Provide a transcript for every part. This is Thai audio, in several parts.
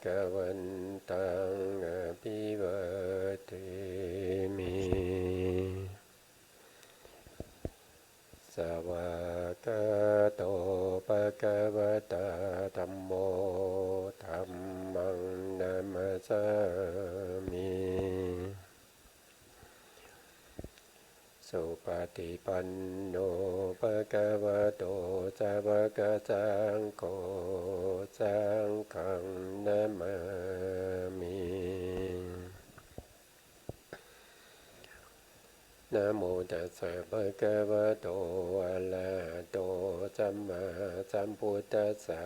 คะวันตังอะภิวาเทมิสวากขาโตภะคะวะตาธัมโมธัมมังนัมสสามิสุปฏิปันโนภะคะวะโตสาวกสังโฆสังฆังนะมามินะโมตัสสะภะคะวะโตอะระหะโตสัมมาสัมพุทธัสสะ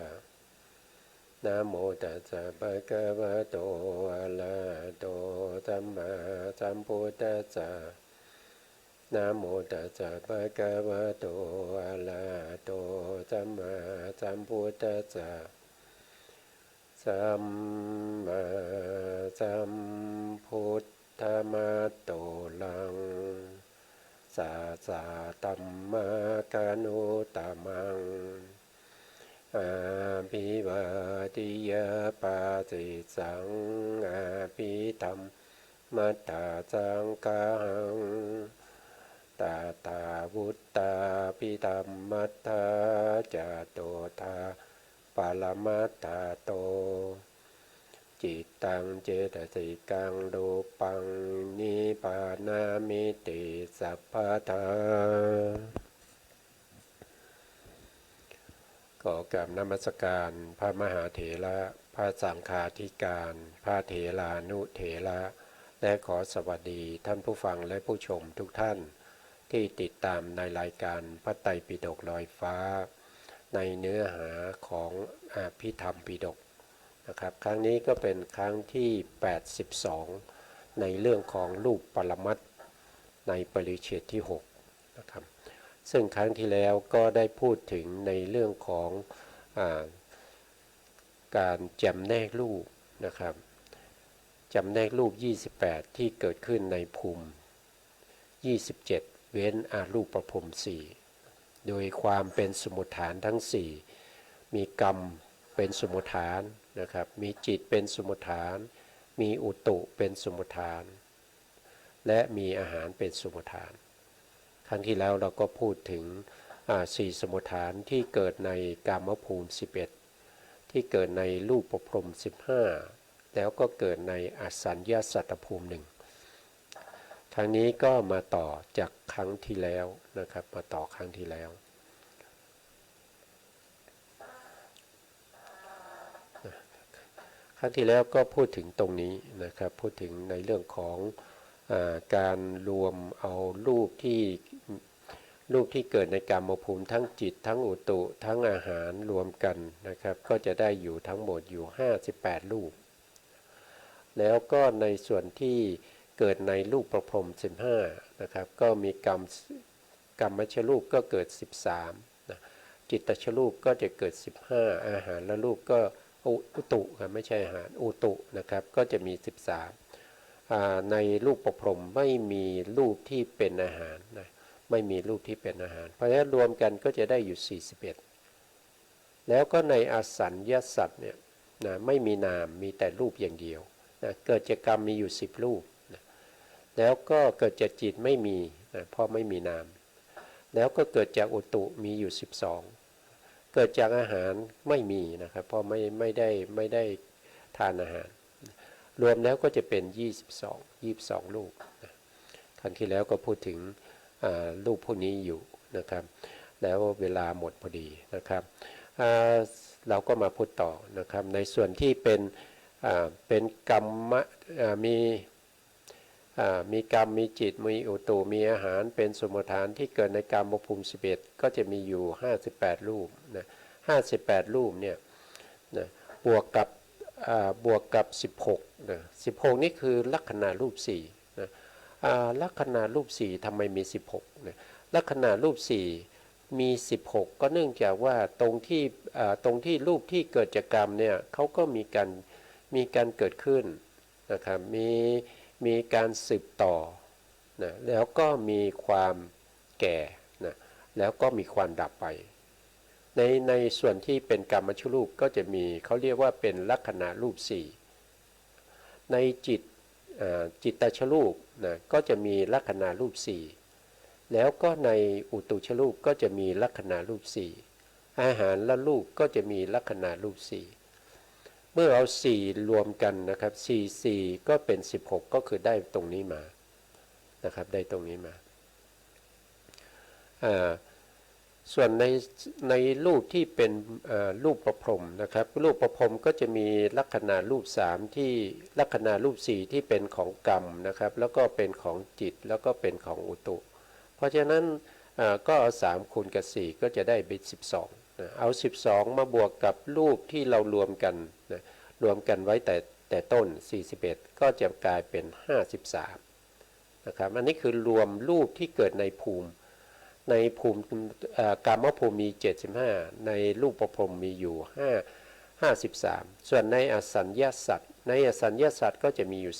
นะโมตัสสะภะคะวะโตอะระหะโตสัมมาสัมพุทธัสสะนะโมตัสสะภะคะวะโตอะระหะโตสัมมาสัมพุทธัสสะสัมมาสัมพุทธมัตโตลังสาสะธัมมกานุตตมังอาภิวาทิยาปาติสังอาภิธัมมัตตาสังฆังตาตาวุตตาภิธัมมัตถาจโตทาปรมัตถาโตจิตตังเจตสิกังรูปังนิพพานามิติสัพพทาขอกราบนมัสการพระมหาเถระพระสังฆาธิการพระเถรานุเถระและขอสวัสดีท่านผู้ฟังและผู้ชมทุกท่านที่ติดตามในรายการพระไตรปิฎกลอยฟ้าในเนื้อหาของอภิธรรมปิฎกนะครับครั้งนี้ก็เป็นครั้งที่82ในเรื่องของรูปปรมัตถ์ในปริเฉดที่6นะครับซึ่งครั้งที่แล้วก็ได้พูดถึงในเรื่องของการจำแนกรูปนะครับจำแนกรูป28ที่เกิดขึ้นในภูมิ27เว้นรูปประพรหม4โดยความเป็นสมุฏฐานทั้ง4มีกรรมเป็นสมุฏฐานนะครับมีจิตเป็นสมุฏฐานมีอุตุเป็นสมุฏฐานและมีอาหารเป็นสมุฏฐานครั้งที่แล้วเราก็พูดถึง4สมุฏฐานที่เกิดในกามภูมิ11ที่เกิดในรูปประพรหม15แล้วก็เกิดในอสัญญาสัตตภูมิ1ครั้งนี้ก็มาต่อจากครั้งที่แล้วนะครับมาต่อครั้งที่แล้วครั้งที่แล้วก็พูดถึงตรงนี้นะครับพูดถึงในเรื่องของการรวมเอารูปที่เกิดในกามภูมิทั้งจิตทั้งอุตุทั้งอาหารรวมกันนะครับก็จะได้อยู่ทั้งหมดอยู่58รูปแล้วก็ในส่วนที่เกิดในรูปประพรหม15นะครับก็มีกรรมชรูปก็เกิด13นะจิตตชรูปก็จะเกิด15อาหารและรูปก็อุตุครับไม่ใช่อาหารอุตุนะครับก็จะมี13ในรูปประพรหมไม่มีรูปที่เป็นอาหารนะไม่มีรูปที่เป็นอาหารเพราะฉะนั้นรวมกันก็จะได้อยู่41แล้วก็ในอสัญญาสัตว์เนี่ยนะไม่มีนามมีแต่รูปอย่างเดียวนะเกิดจากกรรมมีอยู่10รูปนะแล้วก็เกิดจากจิตไม่มีนะเพราะไม่มีนามแล้วก็เกิดจากอุตุมีอยู่12เกิดจากอาหารไม่มีนะครับเพราะไม่ได้ทานอาหารรวมแล้วก็จะเป็น22ลูกนะครั้งที่แล้วก็พูดถึงรูปพวกนี้อยู่นะครับแล้วเวลาหมดพอดีนะครับเราก็มาพูดต่อนะครับในส่วนที่เป็นกรรมมีกรรมมีจิตมีอุตุมีอาหารเป็นสมุฏฐานที่เกิดในกามภูมิ11ก็จะมีอยู่58รูปนะ58รูปเนี่ยนะบวกกับ16นะ16นี่คือลักขณะรูป4นะลักขณะรูป4ทำไมมี16นะลักขณะรูป4มี16ก็เนื่องจากว่าตรงที่รูปที่เกิดจากกรรมเนี่ยเขาก็มีการเกิดขึ้นนะครับมีการสืบต่อนะแล้วก็มีความแก่นะแล้วก็มีความดับไป ในส่วนที่เป็นกรรมชรูปก็จะมีเขาเรียกว่าเป็นลักขณะรูปสี่ในจิตตชรูปนะก็จะมีลักขณะรูปสี่แล้วก็ในอุตุชรูปก็จะมีลักขณะรูปสี่อาหารและรูปก็จะมีลักขณะรูปสี่เมื่อเอาสี่รวมกันนะครับ4 4ก็เป็น16ก็คือได้ตรงนี้มานะครับได้ตรงนี้มาส่วนในรูปที่เป็นรูปประพรมนะครับรูปประพรมก็จะมีลักษณะรูป3ที่ลักษณะรูป4ที่เป็นของกรรมนะครับแล้วก็เป็นของจิตแล้วก็เป็นของอุตุเพราะฉะนั้นก็เอา3คูณกับ4ก็จะได้เป็น12นะเอา12มาบวกกับรูปที่เรารวมกันนะรวมกันไว้แต่ต้น41ก็จะกลายเป็น53นะครับอันนี้คือรวมรูปที่เกิดในภูมิกามภูมิมี75ในรูปประพรมมีอยู่53ส่วนในอสัญญาสัตว์ในอสัญญาสัตว์ก็จะมีอยู่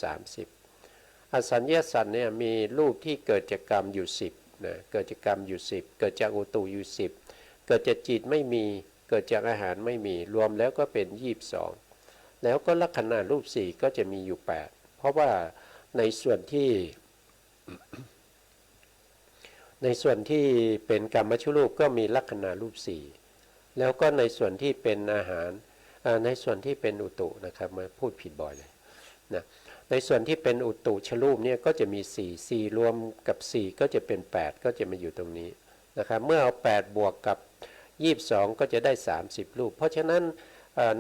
30อสัญญาสัตว์เนี่ยมีรูปที่เกิดจากกรรมอยู่10นะเกิดจากกรรมอยู่10เกิดจากอุตุอยู่10เกิดจากจิตไม่มีเกิดจากอาหารไม่มีรวมแล้วก็เป็น22แล้วก็ลักษณะรูป4ก็จะมีอยู่8เพราะว่าในส่วนที่เป็นกรรมชรูปก็มีลักษณะรูป4แล้วก็ในส่วนที่เป็นอาหารในส่วนที่เป็นอุตุนะครับมาพูดผิดบ่อยเลยนะในส่วนที่เป็นอุตุชรูปเนี่ยก็จะมี4รวมกับ4ก็จะเป็น8ก็จะมาอยู่ตรงนี้นะครับเมื่อเอา8บวกกับ22ก็จะได้30รูปเพราะฉะนั้น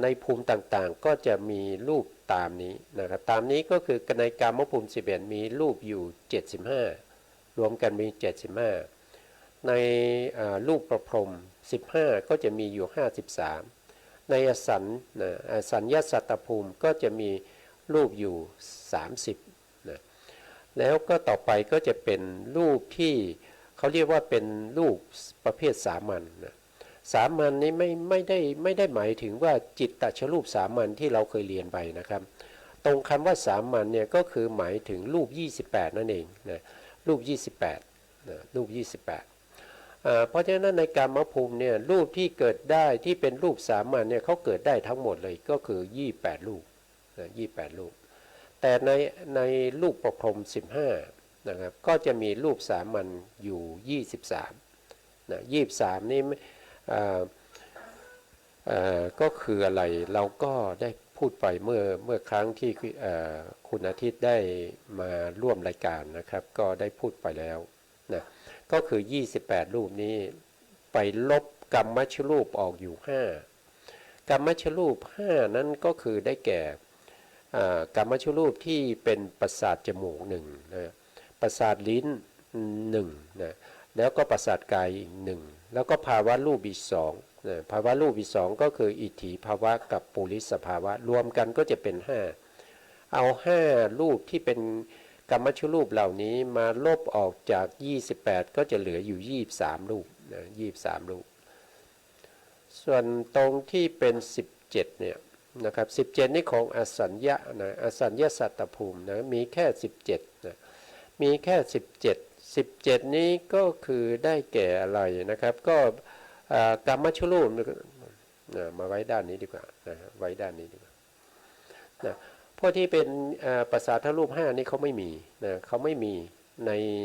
ในภูมิต่างๆก็จะมีรูปตามนี้นะครับตามนี้ก็คือในกามภูมิ11มีรูปอยู่75รวมกันมี75ในรูปประพรม15ก็จะมีอยู่53ในอสัญญาสัตตภูมิก็จะมีรูปอยู่30นะแล้วก็ต่อไปก็จะเป็นรูปที่เขาเรียกว่าเป็นรูปประเภทสามัญนะสามัญนี้ไม่ได้หมายถึงว่าจิตตชรูปสามัญที่เราเคยเรียนไปนะครับตรงคำว่าสามัญเนี่ยก็คือหมายถึงรูป28นั่นเองนะรูป28นะรูป28เพราะฉะนั้นในกามภูมิเนี่ยรูปที่เกิดได้ที่เป็นรูปสามัญเนี่ยเขาเกิดได้ทั้งหมดเลยก็คือ28รูปนะ28รูปแต่ในรูปประพรม15นะครับก็จะมีรูปสามัญอยู่23นะ23นี่ก็คืออะไรเราก็ได้พูดไปเมื่อครั้งที่คุณอาทิตย์ได้มาร่วมรายการนะครับก็ได้พูดไปแล้วนะก็คือ28รูปนี้ไปลบกรรมชรูปออกอยู่5กรรมชรูป5นั้นก็คือได้แก่กรรมชรูปที่เป็นประสาทจมูก1นะประสาทลิ้น1นะแล้วก็ประสาทกายอีก1แล้วก็ภาวะรูปอีก2นะภาวะรูปอีก2ก็คืออิทธิภาวะกับปุริสภาวะรวมกันก็จะเป็น5เอา5รูปที่เป็นกรรมชรูปเหล่านี้มาลบออกจาก28ก็จะเหลืออยู่23รูปนะ23รูปส่วนตรงที่เป็น17เนี่ยนะครับ17นี่ของอสัญญานะอสัญญาสัตตภูมินะมีแค่17นะมีแค่17นี้ก็คือได้แก่อะไรนะครับก็กรรมชรูปมาไว้ด้านนี้ดีกว่านะไว้ด้านนี้ดีกว่านะพวกที่เป็นประสาทรูป5นี่เขาไม่มีนะเขาไม่มี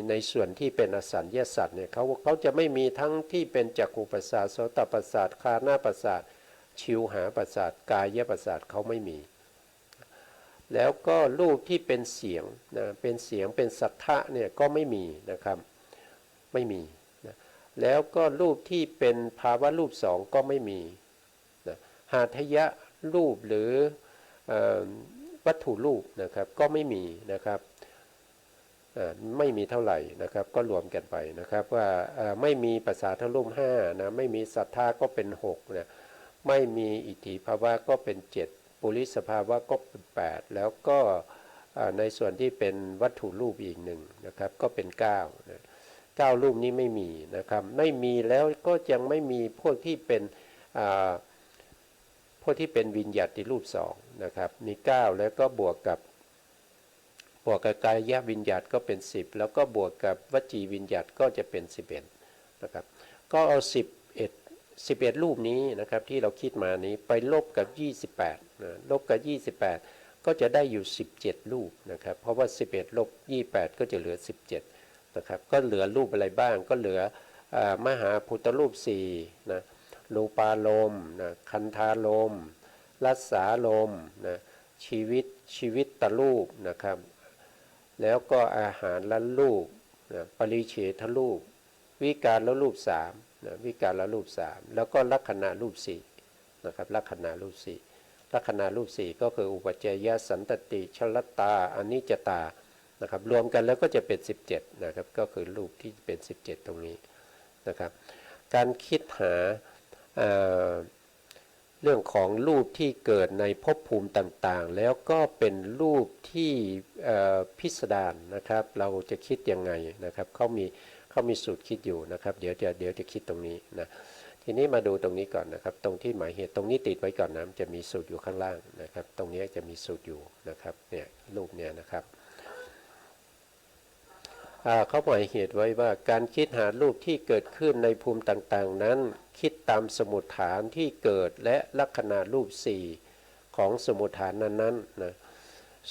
ในส่วนที่เป็นอสัญญาสัตว์เนี่ยเขาจะไม่มีทั้งที่เป็นจักขุประสาทโสตประสาทคานาประสาทชิวหาประสาทกายประสาทเขาไม่มีแล้วก็รูปที่เป็นเสียงนะเป็นเสียงเป็นสัทธะเนี่ยก็ไม่มีนะครับไม่มีนะแล้วก็รูปที่เป็นภาวะรูป2ก็ไม่มีนะหาทยะรูปหรือวัตถุรูปนะครับก็ไม่มีนะครับไม่มีเท่าไหร่นะครับก็รวมกันไปนะครับว่าไม่มีประสาทรูป5นะไม่มีสัทธาก็เป็น6นะไม่มีอิทธิภาวะก็เป็น7ปุริสภาวะก็เป็น8แล้วก็ในส่วนที่เป็นวัตถุรูปอีก1นะครับก็เป็น9นะ9รูปนี้ไม่มีนะครับไม่มีแล้วก็ยังไม่มีพวกที่เป็นวิญญัติรูป2นะครับมี9แล้วก็บวกกับกายวิญญัติก็เป็น10แล้วก็บวกกับวจีวิญญัติก็จะเป็น11นะครับก็เอา 11รูปนี้นะครับที่เราคิดมานี้ไปลบกับ28นะลบกับ28ก็จะได้อยู่17รูปนะครับเพราะว่า11ลบ28ก็จะเหลือ17นะครับก็เหลือรูปอะไรบ้างก็เหลือมหาพุทธรูป4นะรูปาลมนะคันธาลมรัสสาลมนะชีวิตตรูปนะครับแล้วก็อาหารละรูปนะปริเฉทรูปวิการละรูป3นะวิการละรูป3แล้วก็ลักขณะรูป4นะครับลักขณะรูป4ลักขณะรูป4ก็คืออุปจยสันตติชลตาอนิจจตานะครับรวมกันแล้วก็จะเป็น17นะครับก็คือรูปที่เป็น17ตรงนี้นะครับการคิดหาเรื่องของรูปที่เกิดในภพภูมิต่างๆแล้วก็เป็นรูปที่พิสดารนะครับเราจะคิดยังไงนะครับเขามีสูตรคิดอยู่นะครับเดี๋ยวจะคิดตรงนี้นะทีนี้มาดูตรงนี้ก่อนนะครับตรงที่หมายเหตุตรงนี้ติดไว้ก่อนนะจะมีสูตรอยู่ข้างล่างนะครับตรงนี้จะมีสูตรอยู่นะครับเนี่ยรูปเนี่ยนะครับเขาหมายเหตุไว้ว่าการคิดหารูปที่เกิดขึ้นในภูมิต่างๆนั้นคิดตามสมุฏฐานที่เกิดและลักษณะรูป4ของสมุฏฐานนั้นๆนะ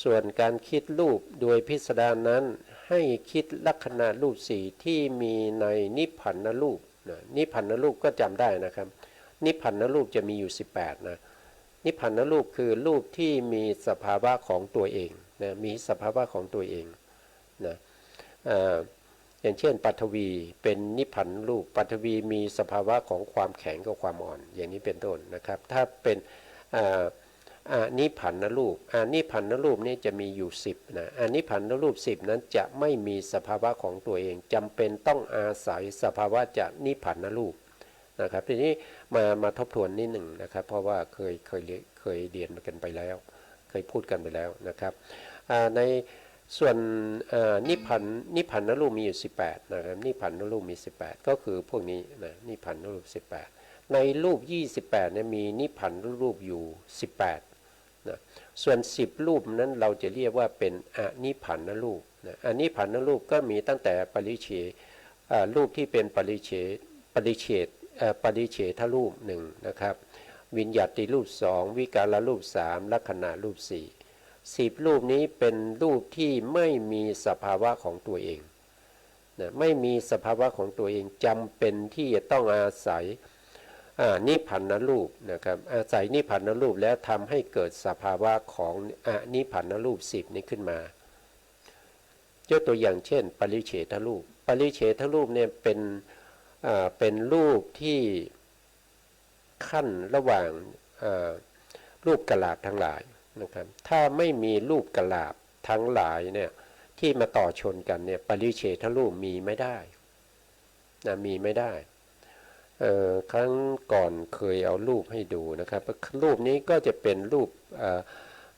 ส่วนการคิดรูปโดยพิสดารนั้นให้คิดลักษณะรูป4ที่มีในนิพพานรูปนะนิพพานรูปก็จำได้นะครับนิพพานรูปจะมีอยู่18นะนิพพานรูปคือรูปที่มีสภาวะของตัวเองนะมีสภาวะของตัวเองนะอย่างเช่นปัทวีเป็นนิพพานรูปปัทวีมีสภาวะของความแข็งกับความอ่อนอย่างนี้เป็นต้นนะครับถ้าเป็นนิพพานรูปนิพพานรูปนี่จะมีอยู่10นะนิพพานรูป10นั้นจะไม่มีสภาวะของตัวเองจำเป็นต้องอาศัยสภาวะจากนิพพานรูปนะครับทีนี้มาทบทวนนิดหนึ่งนะครับเพราะว่าเคยเรียนกันไปแล้วเคยพูดกันไปแล้วนะครับในส่วนนิพพานรูปมีอยู่18นะครับนิพพานรูปมี18ก็คือพวกนี้นะนิพพานรูป18ในรูป28เนี่ยมีนิพพานรูปอยู่18นะส่วน10รูปนั้นเราจะเรียกว่าเป็นอนิพพานรูปนะอนิพพานรูปก็มีตั้งแต่ปริเฉรูปที่เป็นปริเฉทรูป1นะครับวิญญัติรูป2วิการรูป3ลักขณะรูป410รูปนี้เป็นรูปที่ไม่มีสภาวะของตัวเองนะไม่มีสภาวะของตัวเองจำเป็นที่จะต้องอาศัยนิพพานรูปนะครับอาศัยนิพพานรูปแล้วทำให้เกิดสภาวะของนิพพานรูป10นี้ขึ้นมายกตัวอย่างเช่นปริเฉทรูปปริเฉทรูปเนี่ยเป็นรูปที่ขั้นระหว่างรูปกลาบทั้งหลายนะครับถ้าไม่มีรูปกลาบทั้งหลายเนี่ยที่มาต่อชนกันเนี่ยปริเฉทรูปมีไม่ได้นะมีไม่ได้ครั้งก่อนเคยเอารูปให้ดูนะครับรูปนี้ก็จะเป็นรูป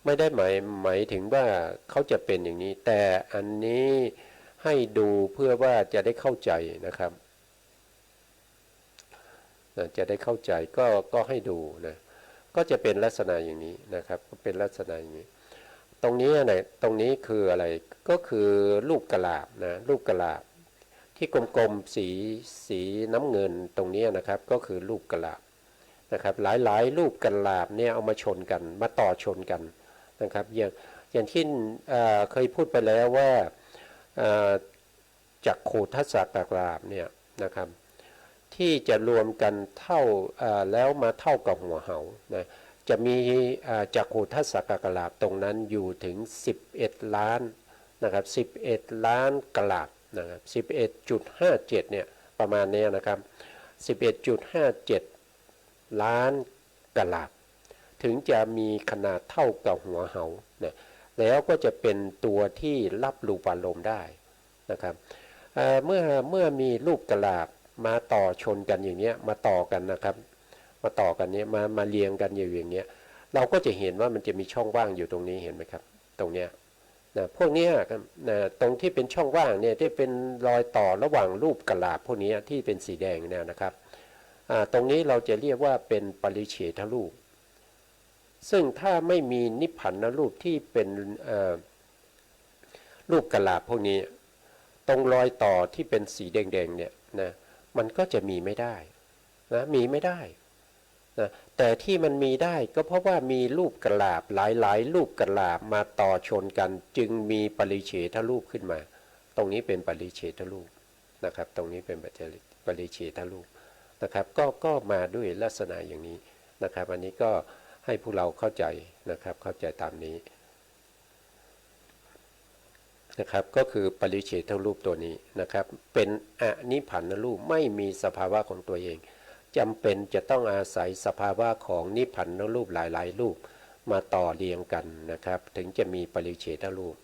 ไม่ได้หมายถึงว่าเขาจะเป็นอย่างนี้แต่อันนี้ให้ดูเพื่อว่าจะได้เข้าใจนะครับจะได้เข้าใจก็ให้ดูนะก็จะเป็นลักษณะอย่างนี้นะครับก็เป็นลักษณะอย่างนี้ตรงนี้ตรงนี้คืออะไรก็คือรูปกลาบนะรูปกลาบที่กลมๆสีน้ำเงินตรงนี้นะครับก็คือรูปกลาบนะครับหลายรูปกลาบเนี่ยเอามาชนกันมาต่อชนกันนะครับอย่างที่เคยพูดไปแล้วว่าจากโคทัสสกลาบเนี่ยนะครับที่จะรวมกันเท่าแล้วมาเท่ากับหัวเหานะจะมีจักขุทัสสกกลาบตรงนั้นอยู่ถึง11ล้านนะครับ11ล้านกลาบนะครับ11.57เนี่ยประมาณนี้นะครับ11.57ล้านกลาบถึงจะมีขนาดเท่ากับหัวเหานะแล้วก็จะเป็นตัวที่รับรูปารมณ์ได้นะครับเมื่อมีรูปกลาบมาต่อชนกันอย่างเนี้ยมาต่อกันนะครับมาต่อกันเนี้ยมาเรียงกันอยู่อย่างเนี้ยเราก็จะเห็นว่ามันจะมีช่องว่างอยู่ตรงนี้เห็นไหมครับตรงเนี้ยนะพวกเนี้ยนะตรงที่เป็นช่องว่างเนี่ยที่เป็นรอยต่อระหว่างรูปกลาบพวกนี้ที่เป็นสีแดงเนี่ยนะครับตรงนี้เราจะเรียกว่าเป็นปริเฉทรูปซึ่งถ้าไม่มีนิพพานรูปที่เป็นรูปกลาบพวกนี้ตรงรอยต่อที่เป็นสีแดงๆเนี่ยนะมันก็จะมีไม่ได้ นะมีไม่ได้นะแต่ที่มันมีได้ก็เพราะว่ามีรูปกลาบหลายๆรูปกลาบมาต่อชนกันจึงมีปริเฉทรูปขึ้นมาตรงนี้เป็นปริเฉทรูปนะครับตรงนี้เป็นปริเฉทรูปนะครับก็มาด้วยลักษณะอย่างนี้นะครับอันนี้ก็ให้พวกเราเข้าใจนะครับเข้าใจตามนี้นะครับก็คือปริเฉทรูปตัวนี้นะครับเป็นอนิพันธรูปไม่มีสภาวะของตัวเองจำเป็นจะต้องอาศัยสภาวะของนิพพันธรูปหลายๆรูปมาต่อเรียงกันนะครับถึงจะมีปริเฉทรูป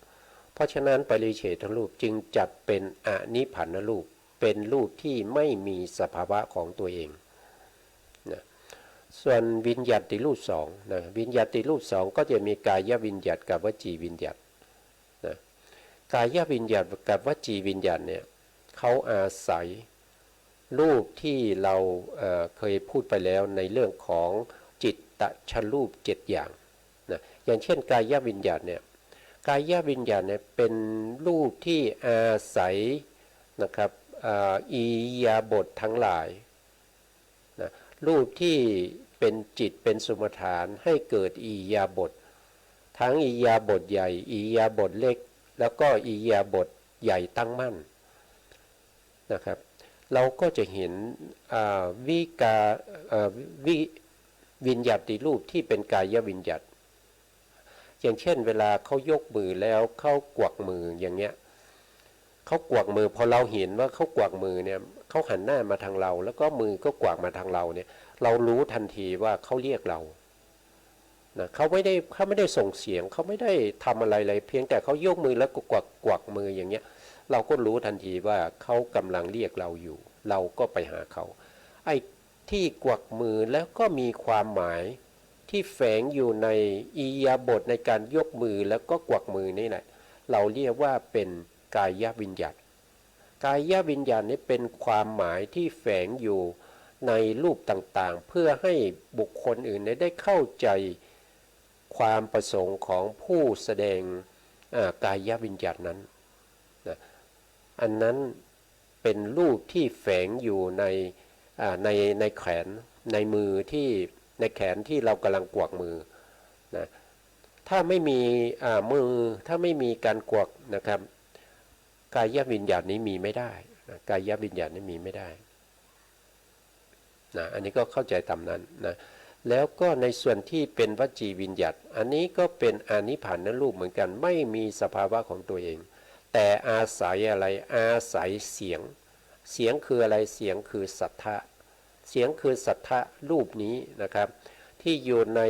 เพราะฉะนั้นปริเฉทรูปจึงจัดเป็นอนิพพันธรูปเป็นรูปที่ไม่มีสภาวะของตัวเองนะส่วนวิญญัติรูปสองนะวิญญัติรูปสองก็จะมีกายวิญญัติกับวจีวิญญัตินะกายวิญญัติกับวจีวิญญัติเนี่ยเขาอาศัยรูปที่เราเคยพูดไปแล้วในเรื่องของจิตตชรูป7อย่างนะอย่างเช่นกายวิญญาณเนี่ยกายวิญญาณเนี่ยเป็นรูปที่อาศัยนะครับอิริยาบถทั้งหลายนะรูปที่เป็นจิตเป็นสมถานให้เกิดอิริยาบถทั้งอิริยาบถใหญ่อิริยาบถเล็กแล้วก็อิริยาบถใหญ่ตั้งมั่นนะครับเราก็จะเห็นวิญญัติรูปที่เป็นกายวิญญัติอย่างเช่นเวลาเขายกมือแล้วเขากวักมืออย่างเงี้ยเขากวักมือพอเราเห็นว่าเขากวักมือเนี่ยเขาหันหน้ามาทางเราแล้วก็มือก็กวักมาทางเราเนี่ยเรารู้ทันทีว่าเขาเรียกเรานะเขาไม่ได้ส่งเสียงเขาไม่ได้ทำอะไรเลยเพียงแต่เขายกมือแล้วก็กวักมืออย่างเงี้ยเราก็รู้ทันทีว่าเขากำลังเรียกเราอยู่เราก็ไปหาเขาไอ้ที่กวักมือแล้วก็มีความหมายที่แฝงอยู่ในอิริยาบถในการยกมือแล้วก็กวักมือนี่แหละเราเรียกว่าเป็นกายวิญญัติกายวิญญาณนี้เป็นความหมายที่แฝงอยู่ในรูปต่างๆเพื่อให้บุคคลอื่นได้เข้าใจความประสงค์ของผู้แสดงกายวิญญาณนั้นนะอันนั้นเป็นรูปที่แฝงอยู่ในแขนในมือที่ในแขนที่เรากำลังกวักมือนะถ้าไม่มีมือถ้าไม่มีการกวักนะครับกายวิญญาณนี้มีไม่ได้นะกายวิญญาณนี้มีไม่ได้นะอันนี้ก็เข้าใจตามนั้นนะแล้วก็ในส่วนที่เป็นวจีวิญญัติอันนี้ก็เป็นอานิพันธรูปเหมือนกันไม่มีสภาวะของตัวเองแต่อาศัยอะไรอาศัยเสียงเสียงคืออะไรเสียงคือสัทธะเสียงคือสัทธะรูปนี้นะครับที่อยู่ใน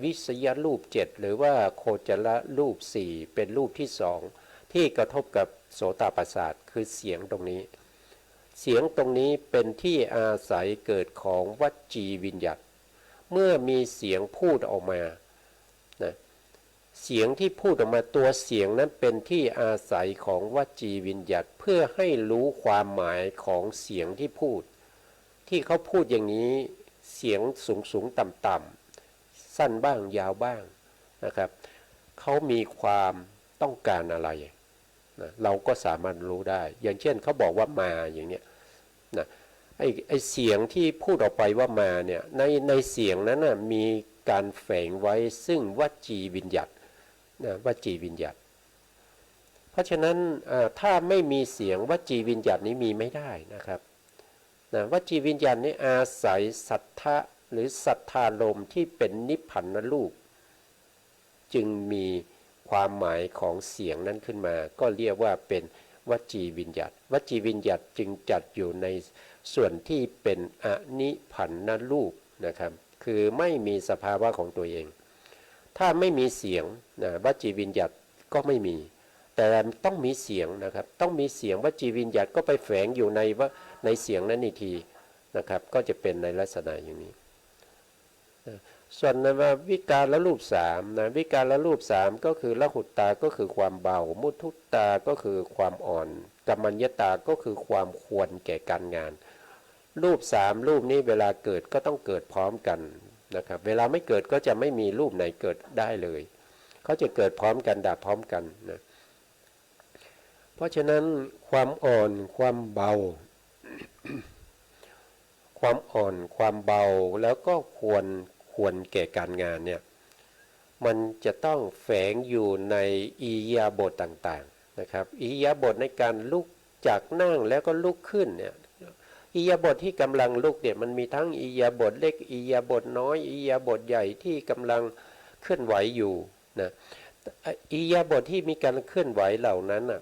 วิสยรูป7หรือว่าโคจรรูป4เป็นรูปที่2ที่กระทบกับโสตประสาทคือเสียงตรงนี้เสียงตรงนี้เป็นที่อาศัยเกิดของวจีวิญญัติเมื่อมีเสียงพูดออกมานะเสียงที่พูดออกมาตัวเสียงนั้นเป็นที่อาศัยของวจีวิญญัติเพื่อให้รู้ความหมายของเสียงที่พูดที่เขาพูดอย่างนี้เสียงสูงต่ำสั้นบ้างยาวบ้างนะครับเขามีความต้องการอะไรนะเราก็สามารถรู้ได้อย่างเช่นเขาบอกว่ามาอย่างเนี้ยนะไอเสียงที่พูดออกไปว่ามาเนี่ยในเสียงนั้นนะมีการแฝงไว้ซึ่งวจีวิญญัตินะวจีวิญญัติเพราะฉะนั้นถ้าไม่มีเสียงวจีวิญญัตินี้มีไม่ได้นะครับนะวจีวิญญาณนี้อาศัยสัทธะหรือสัทธารมณ์ที่เป็นนิพพานรูปจึงมีความหมายของเสียงนั้นขึ้นมาก็เรียกว่าเป็นวจีวิญญัติวจีวิญญัติจึงจัดอยู่ในส่วนที่เป็นอนิพพานรูปนะครับคือไม่มีสภาวะของตัวเองถ้าไม่มีเสียงนะวจีวิญญัติก็ไม่มีแต่ต้องมีเสียงนะครับต้องมีเสียงวจีวิญญัติก็ไปแฝงอยู่ในเสียงนั้นอีกทีนะครับก็จะเป็นในลักษณะอย่างนี้ส่วนนะวิการละรูป3นะวิการละรูป3ก็คือละหุตตาก็คือความเบามุทุตตาก็คือความอ่อนกัมมัญญตาก็คือความควรแก่การงานรูป3รูปนี้เวลาเกิดก็ต้องเกิดพร้อมกันนะครับเวลาไม่เกิดก็จะไม่มีรูปไหนเกิดได้เลยเขาจะเกิดพร้อมกันดับพร้อมกันนะเพราะฉะนั้นความอ่อนความเบา ค ความอ่อนความเบาแล้วก็ควรแก่การงานเนี่ยมันจะต้องแฝงอยู่ในอิริยาบถต่างๆนะครับอิริยาบถในการลุกจากนั่งแล้วก็ลุกขึ้นเนี่ยอิริยาบถที่กำลังลุกเนี่ยมันมีทั้งอิริยาบถเล็กอิริยาบถน้อยอิริยาบถใหญ่ที่กำลังเคลื่อนไหวอยู่นะอิริยาบถที่มีการเคลื่อนไหวเหล่านั้นน่ะ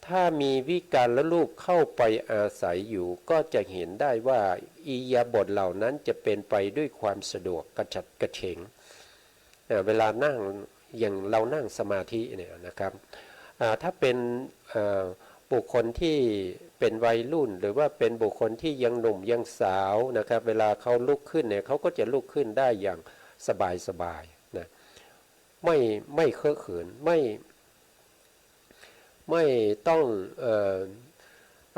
ถ้ามีวิการและรูปเข้าไปอาศัยอยู่ก็จะเห็นได้ว่าอิริยาบถเหล่านั้นจะเป็นไปด้วยความสะดวกกระฉับกระเฉงเวลานั่งอย่างเรานั่งสมาธิเนี่ยนะครับถ้าเป็นบุคคลที่เป็นวัยรุ่นหรือว่าเป็นบุคคลที่ยังหนุ่มยังสาวนะครับเวลาเขาลุกขึ้นเนี่ยเขาก็จะลุกขึ้นได้อย่างสบายๆนะไม่เคอะเขินไม่ต้อง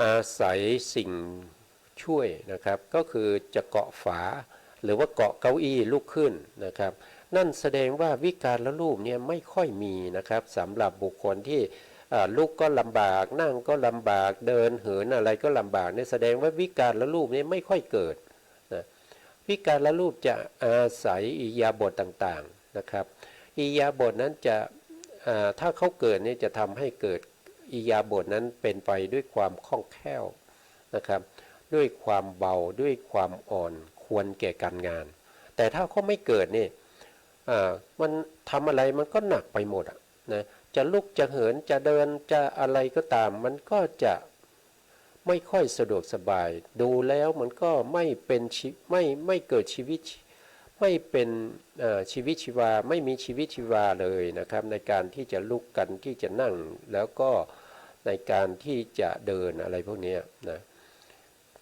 อาศัยสิ่งช่วยนะครับก็คือจะเกาะฝาหรือว่าเกาะเก้าอี้ลุกขึ้นนะครับนั่นแสดงว่าวิการละรูปเนี่ยไม่ค่อยมีนะครับสำหรับบุคคลที่ลุกก็ลำบากนั่งก็ลำบากเดินเหินอะไรก็ลำบากเนี่ยแสดงว่าวิการละรูปเนี่ยไม่ค่อยเกิดนะวิการละรูปจะอาศัยอิริยาบถต่างๆนะครับอิริยาบถนั้นจะถ้าเขาเกิดเนี่ยจะทำให้เกิดอิริยาบถนั้นเป็นไปด้วยความคล่องแคล่วนะครับด้วยความเบาด้วยความอ่อนควรแก่การงานแต่ถ้าเขาไม่เกิดเนี่ยมันทำอะไรมันก็หนักไปหมดนะจะลุกจะเหินจะเดินจะอะไรก็ตามมันก็จะไม่ค่อยสะดวกสบายดูแล้วมันก็ไม่เป็นไม่เกิดชีวิตไม่เป็นชีวิตชีวาไม่มีชีวิตชีวาเลยนะครับในการที่จะลุกกันที่จะนั่งแล้วก็ในการที่จะเดินอะไรพวกนี้นะ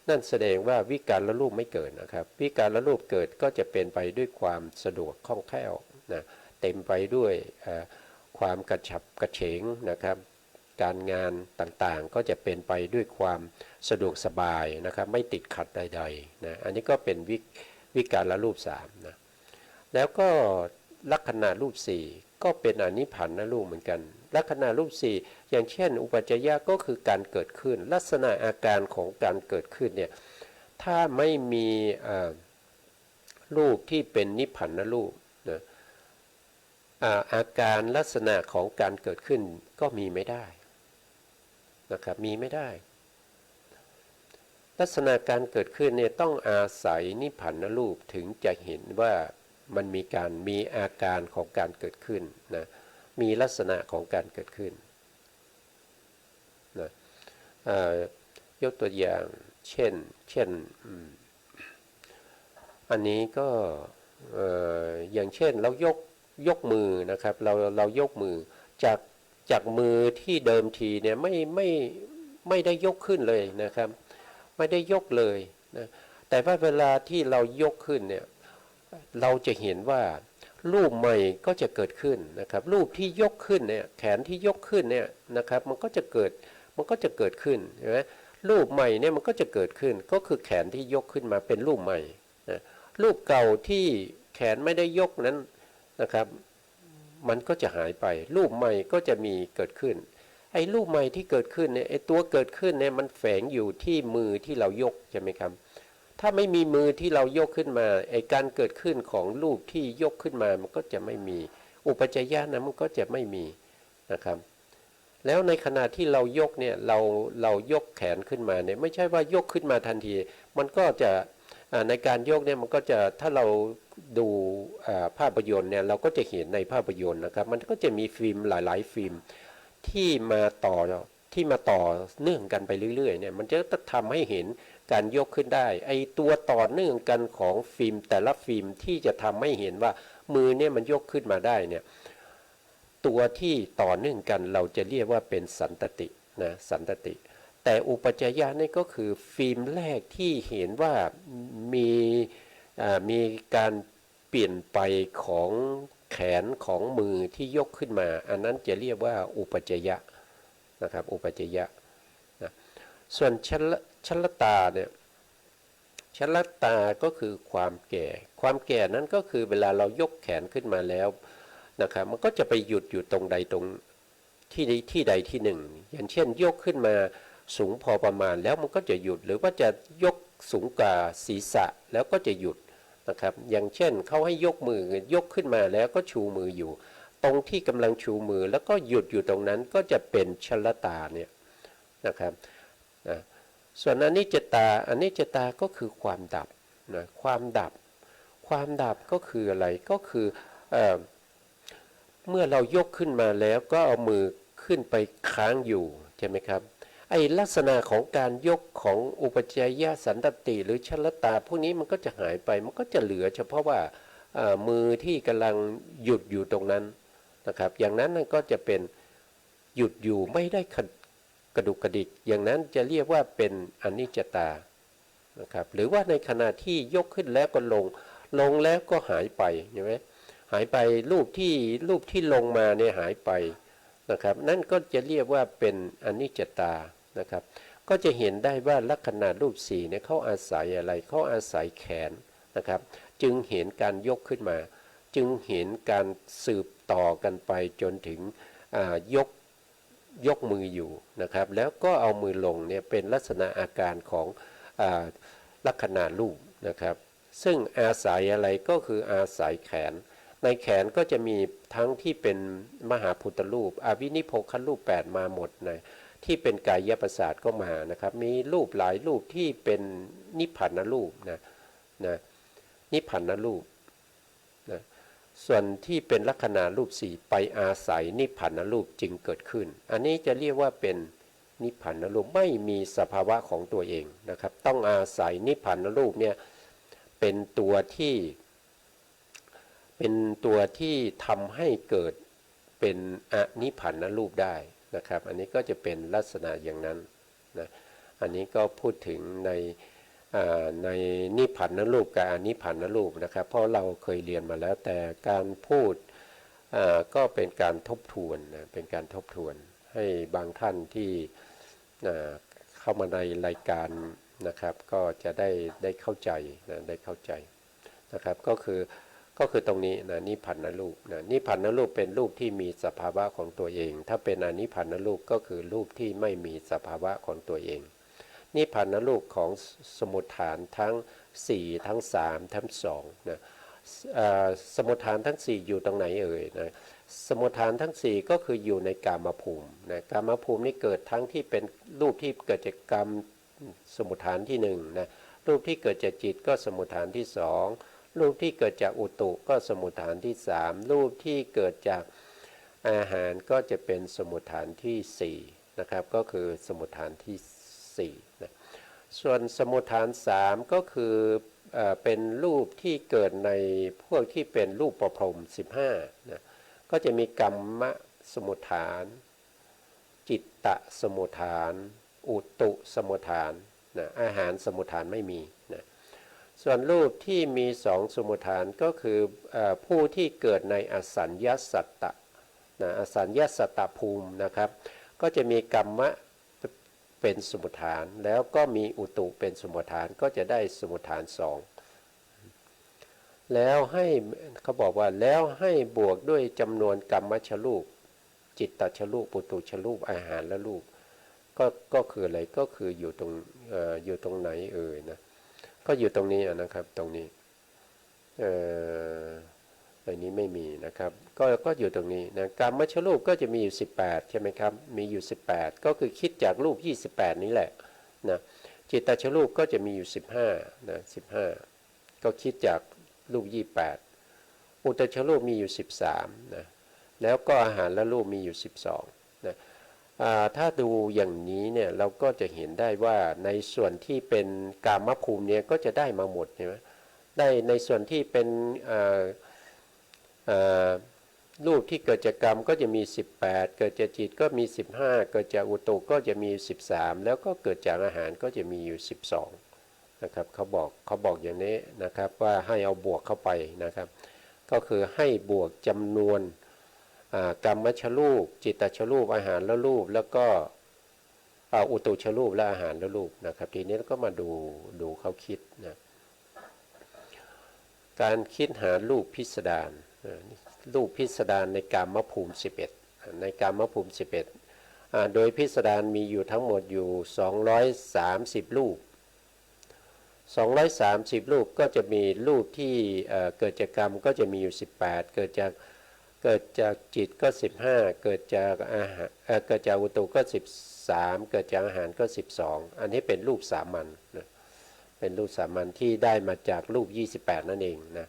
นั่นแสดงว่าวิการละรูปไม่เกิดนะครับวิการละรูปเกิดก็จะเป็นไปด้วยความสะดวกคล่องแคล่วนะเต็มไปด้วยความกระฉับกระเฉงนะครับการงานต่างๆก็จะเป็นไปด้วยความสะดวกสบายนะครับไม่ติดขัดใดๆนะอันนี้ก็เป็นวิการละรูป3นะแล้วก็ลักขณะรูป4ก็เป็นอนิพพานรูปเหมือนกันลักษณะรูป4อย่างเช่นอุปัจจยะก็คือการเกิดขึ้นลักษณะอาการของการเกิดขึ้นเนี่ยถ้าไม่มีรูปที่เป็นนิพพานรูปนะอาการลักษณะของการเกิดขึ้นก็มีไม่ได้นะครับมีไม่ได้ลักษณะการเกิดขึ้นเนี่ยต้องอาศัยนิพพานรูปถึงจะเห็นว่ามันมีอาการของการเกิดขึ้นนะมีลักษณะของการเกิดขึ้นนะยกตัวอย่างเช่นอันนี้ก็อย่างเช่นเรายกมือนะครับเรายกมือจากมือที่เดิมทีเนี่ยไม่ได้ยกขึ้นเลยนะครับไม่ได้ยกเลยนะแต่ว่าเวลาที่เรายกขึ้นเนี่ยเราจะเห็นว่ารูปใหม่ก็จะเกิดขึ้นนะครับรูปที่ยกขึ้นเนี่ยแขนที่ยกขึ้นเนี่ยนะครับมันก็จะเกิดขึ้นใช่ไหมรูปใหม่เนี่ยมันก็จะเกิดขึ้นก็คือแขนที่ยกขึ้นมาเป็นรูปใหม่นะรูปเก่าที่แขนไม่ได้ยกนั้นนะครับมันก็จะหายไปรูปใหม่ก็จะมีเกิดขึ้นไอ้รูปใหม่ที่เกิดขึ้นเนี่ยไอ้ตัวเกิดขึ้นเนี่ยมันแฝงอยู่ที่มือที่เรายกใช่ไหมครับถ้าไม่มีมือที่เรายกขึ้นมาไอ้การเกิดขึ้นของรูปที่ยกขึ้นมามันก็จะไม่มีอุปจจยะนะมันก็จะไม่มีนะครับแล้วในขณะที่เรายกเนี่ยเรายกแขนขึ้นมาเนี่ยไม่ใช่ว่ายกขึ้นมาทันทีมันก็จะในการยกเนี่ยมันก็จะถ้าเราดูภาพยนตร์เนี่ยเราก็จะเห็นในภาพยนตร์นะครับมันก็จะมีฟิล์มหลายๆฟิล์มที่มาต่อเนื่องกันไปเรื่อยๆเนี่ยมันจะทำให้เห็นการยกขึ้นได้ไอตัวต่อเนื่องกันของฟิล์มแต่ละฟิล์มที่จะทำให้เห็นว่ามือเนี่ยมันยกขึ้นมาได้เนี่ยตัวที่ต่อเนื่องกันเราจะเรียกว่าเป็นสันตตินะสันตติแต่อุปจยะนี่ก็คือฟิล์มแรกที่เห็นว่ามีการเปลี่ยนไปของแขนของมือที่ยกขึ้นมาอันนั้นจะเรียกว่าอุปจยะนะครับอุปจยะนะส่วนชลตาเนี่ยชลตาก็คือความแก่นั้นก็คือเวลาเรายกแขนขึ้นมาแล้วนะครับมันก็จะไปหยุดอยู่ตรงใดตรงที่ใดที่หนึ่งอย่างเช่นยกขึ้นมาสูงพอประมาณแล้วมันก็จะหยุดหรือว่าจะยก สูงกว่าศีรษะแล้วก็จะหยุดนะครับอย่างเช่นเขาให้ยกมือยกขึ้นมาแล้วก็ชูมืออยู่ตรงที่กำลังชูมือแล้วก็หยุดอยู่ตรงนั้นก็จะเป็นชลตาเนี่ยนะครับนะส่วนอนิจจตาก็คือความดับนะความดับก็คืออะไรก็คือเมื่อเรายกขึ้นมาแล้วก็เอามือขึ้นไปค้างอยู่ใช่ไหมครับไอ้ลักษณะของการยกของอุปจัยยสันตติหรือชลตาพวกนี้มันก็จะหายไปมันก็จะเหลือเฉพาะว่ามือที่กำลังหยุดอยู่ตรงนั้นนะครับอย่างนั้นก็จะเป็นหยุดอยู่ไม่ได้กระดุกกระดิกอย่างนั้นจะเรียกว่าเป็นอนิจจตานะครับหรือว่าในขณะที่ยกขึ้นแล้วก็ลงแล้วก็หายไปใช่ไหมหายไปรูปที่ลงมาเนี่ยหายไปนะครับนั่นก็จะเรียกว่าเป็นอนิจจตานะครับก็จะเห็นได้ว่าลักษณะรูปสี่เนี่ยเขาอาศัยอะไรเขาอาศัยแขนนะครับจึงเห็นการยกขึ้นมาจึงเห็นการสืบต่อกันไปจนถึงยกมืออยู่นะครับแล้วก็เอามือลงเนี่ยเป็นลักษณะอาการของลักษณะรูปนะครับซึ่งอาศัยอะไรก็คืออาศัยแขนในแขนก็จะมีทั้งที่เป็นมหาพุทธรูปอวินิโพครูป8มาหมดนะที่เป็นกายประสาทก็มานะครับมีรูปหลายรูปที่เป็นนิพพานรูปนะนิพพานรูปนะส่วนที่เป็นลักษณะรูปสี่ไปอาศัยนิพพานรูปจึงเกิดขึ้นอันนี้จะเรียกว่าเป็นนิพพานรูปไม่มีสภาวะของตัวเองนะครับต้องอาศัยนิพพานรูปเนี่ยเป็นตัวที่ทำให้เกิดเป็นอนิพพานรูปได้นะครับอันนี้ก็จะเป็นลักษณะอย่างนั้นนะอันนี้ก็พูดถึงในนิพพานรูปกับอนิพพานรูปนะครับเพราะเราเคยเรียนมาแล้วแต่การพูดก็เป็นการทบทวนนะเป็นการทบทวนให้บางท่านที่เข้ามาในรายการนะครับก็จะได้เข้าใจนะได้เข้าใจนะครับก็คือตรงนี้นะนิพพานรูปนะนิพพานรูปเป็นรูปที่มีสภาวะของตัวเองถ้าเป็นอนิพพานรูปก็คือรูปที่ไม่มีสภาวะของตัวเองนิพพานรูปของสมุฏฐานทั้ง4ทั้ง3ทั้ง2นะสมุฏฐานทั้ง4อยู่ตรงไหนเอ่ยนะสมุฏฐานทั้ง4ก็คืออยู่ในกามภูมินะกามภูมินี้เกิดทั้งที่เป็นรูปที่เกิดจากกรรมสมุฏฐานที่1นะรูปที่เกิดจากจิตก็สมุฏฐานที่2รูปที่เกิดจากอุตุก็สมุฏฐานที่3รูปที่เกิดจากอาหารก็จะเป็นสมุฏฐานที่4นะครับก็คือสมุฏฐานที่4นะส่วนสมุฏฐาน3ก็คือเป็นรูปที่เกิดในพวกที่เป็นรูปประพรหม15นะก็จะมีกรรมสมุฏฐานจิตตสมุฏฐานอุตุสมุฏฐานนะอาหารสมุฏฐานไม่มีนะส่วนรูปที่มี2สมุฏฐานก็คือผู้ที่เกิดในอสัญญาสัตตะนะอสัญญาสัตตภูมินะครับก็จะมีกรรมะเป็นสมุฏฐานแล้วก็มีอุตุเป็นสมุฏฐานก็จะได้สมุฏฐาน2แล้วให้เขาบอกว่าแล้วให้บวกด้วยจำนวนกรรมชรูปจิตตชรูปอุตุชรูปอาหารและรูปก็คืออะไรก็คืออยู่ตรงไหนเอ่ยนะก็อยู่ตรงนี้นะครับตรงนี้อันนี้ไม่มีนะครับก็อยู่ตรงนี้นะกรรมชรูปก็จะมีอยู่18ใช่ไหมครับมีอยู่18ก็คือคิดจากรูป28นี้แหละนะจิตตชรูปก็จะมีอยู่15นะ15ก็คิดจากรูป28อุตชรูปมีอยู่13นะแล้วก็อาหารและรูปมีอยู่12นะถ้าดูอย่างนี้เนี่ยเราก็จะเห็นได้ว่าในส่วนที่เป็นกามภูมิเนี่ยก็จะได้มาหมดใช่ไหมได้ในส่วนที่เป็นรูปที่เกิดจากกรรมก็จะมี18เกิดจากจิตก็มี15เกิดจากอุตุก็จะมี13แล้วก็เกิดจากอาหารก็จะมีอยู่12นะครับเขาบอกอย่างนี้นะครับว่าให้เอาบวกเข้าไปนะครับก็คือให้บวกจำนวนกรรมชรูปจิตตชรูปอาหารและรูปแล้วก็อุตุชรูปและอาหารและรูปนะครับทีนี้ก็มาดูเขาคิดนะการคิดหารูปพิสดารรูปพิสดารในกามภูมิ11ในกามภูมิ11โดยพิสดารมีอยู่ทั้งหมดอยู่230รูป 230รูปก็จะมีรูปที่เกิดจากกรรมก็จะมีอยู่18เกิดจากจิตก็15เกิดจากอาหารเกิดจากอุตุก็13เกิดจากอาหารก็12อันนี้เป็นรูปสามัญนะเป็นรูปสามัญที่ได้มาจากรูป28นั่นเองนะ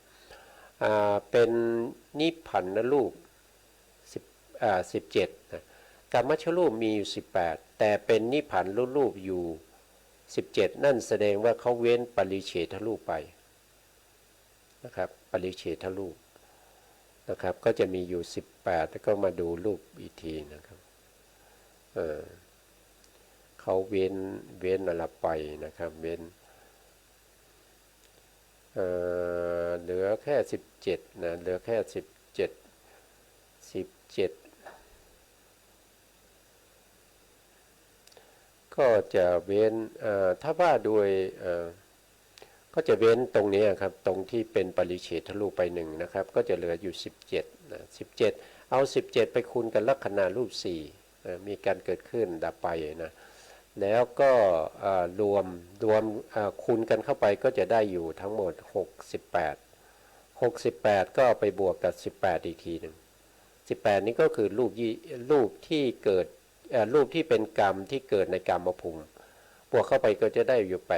เป็นนิพพานรูป17นะกรรมชรูปมีอยู่18แต่เป็นนิพพานรูปอยู่17นั่นแสดงว่าเขาเว้นปริเฉทรูปไปนะครับปริเฉทรูปนะครับก็จะมีอยู่18แล้วก็มาดูรูปอีกทีนะครับเขาเว้นอะไรไปนะครับเว้นเหลือแค่17นะเหลือแค่17ก็จะเว้นถ้าว่าโดยก็จะเว้นตรงนี้ครับตรงที่เป็นปริเฉทรูปไป1นะครับก็จะเหลืออยู่17นะ17เอา17ไปคูณกันลักขณะรูป4นะมีการเกิดขึ้นดับไปนะแล้วก็รวมคูณกันเข้าไปก็จะได้อยู่ทั้งหมด68ก็ไปบวกกับ18อีกทีหนึ่ง18นี้ก็คือรูปที่เกิดรูปที่เป็นกรรมที่เกิดในกรรมภูมิบวกเข้าไปก็จะได้อยู่86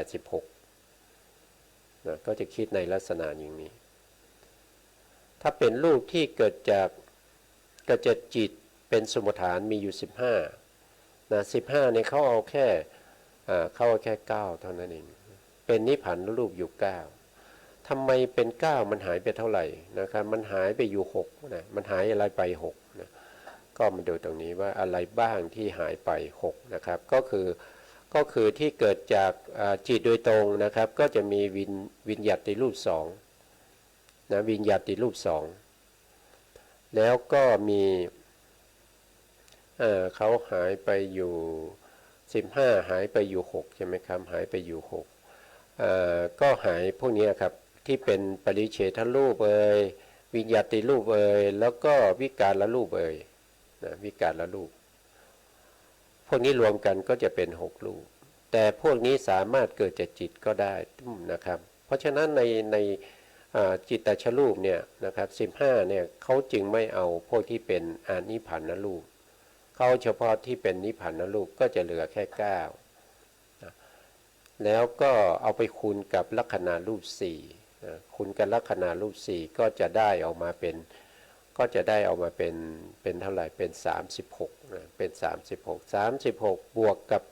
นะก็จะคิดในลักษณะอย่างนี้ถ้าเป็นรูปที่เกิดจากจิตเป็นสมุฏฐานมีอยู่15นะ15เนี่ยเขาเอาแค่9เท่านั้นเองเป็นนิพพานรูปอยู่9ทำไมเป็น9มันหายไปเท่าไหร่นะครับมันหายไปอยู่6นะมันหายอะไรไป6นะก็มาดูตรงนี้ว่าอะไรบ้างที่หายไป6นะครับก็คือที่เกิดจากจิตโดยตรงนะครับก็จะมีวิญญัติรูป2นะวิญญัติรูป2แล้วก็มีเขาหายไปอยู่15หายไปอยู่6ใช่ไหมครับหายไปอยู่6ก็หายพวกนี้ครับที่เป็นปริเฉทรูปวิญญัติรูปแล้วก็วิการละรูปนะวิการละรูปพวกนี้รวมกันก็จะเป็น6รูปแต่พวกนี้สามารถเกิดจากจิตก็ได้นะครับเพราะฉะนั้นในจิตตชรูปเนี่ยนะครับ15เนี่ยเขาจึงไม่เอาพวกที่เป็นอานิพพานรูปเขาเฉพาะที่เป็นนิพพานรูปก็จะเหลือแค่9นะแล้วก็เอาไปคูณกับลักขณะรูป4นะคูณกับลักขณะรูป4ก็จะได้ออกมาเป็นเท่าไหร่เป็น36นะเป็น36บวกกับ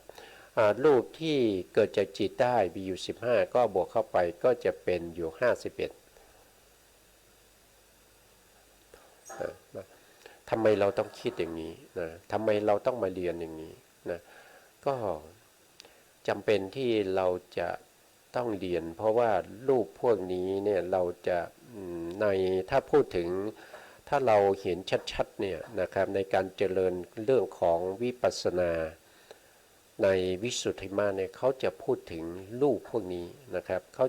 รูปที่เกิดจากจิตได้มีอยู่15ก็บวกเข้าไปก็จะเป็นอยู่51ทำไมเราต้องคิดอย่างนี้นะทำไมเราต้องมาเรียนอย่างนี้นะก็จำเป็นที่เราจะต้องเรียนเพราะว่ารูปพวกนี้เนี่ยเราจะถ้าพูดถึงถ้าเราเห็นชัดๆเนี่ยนะครับในการเจริญเรื่องของวิปัสสนาในวิสุทธิมรรคเนี่ยเขาจะพูดถึงรูปพวกนี้นะครับเขา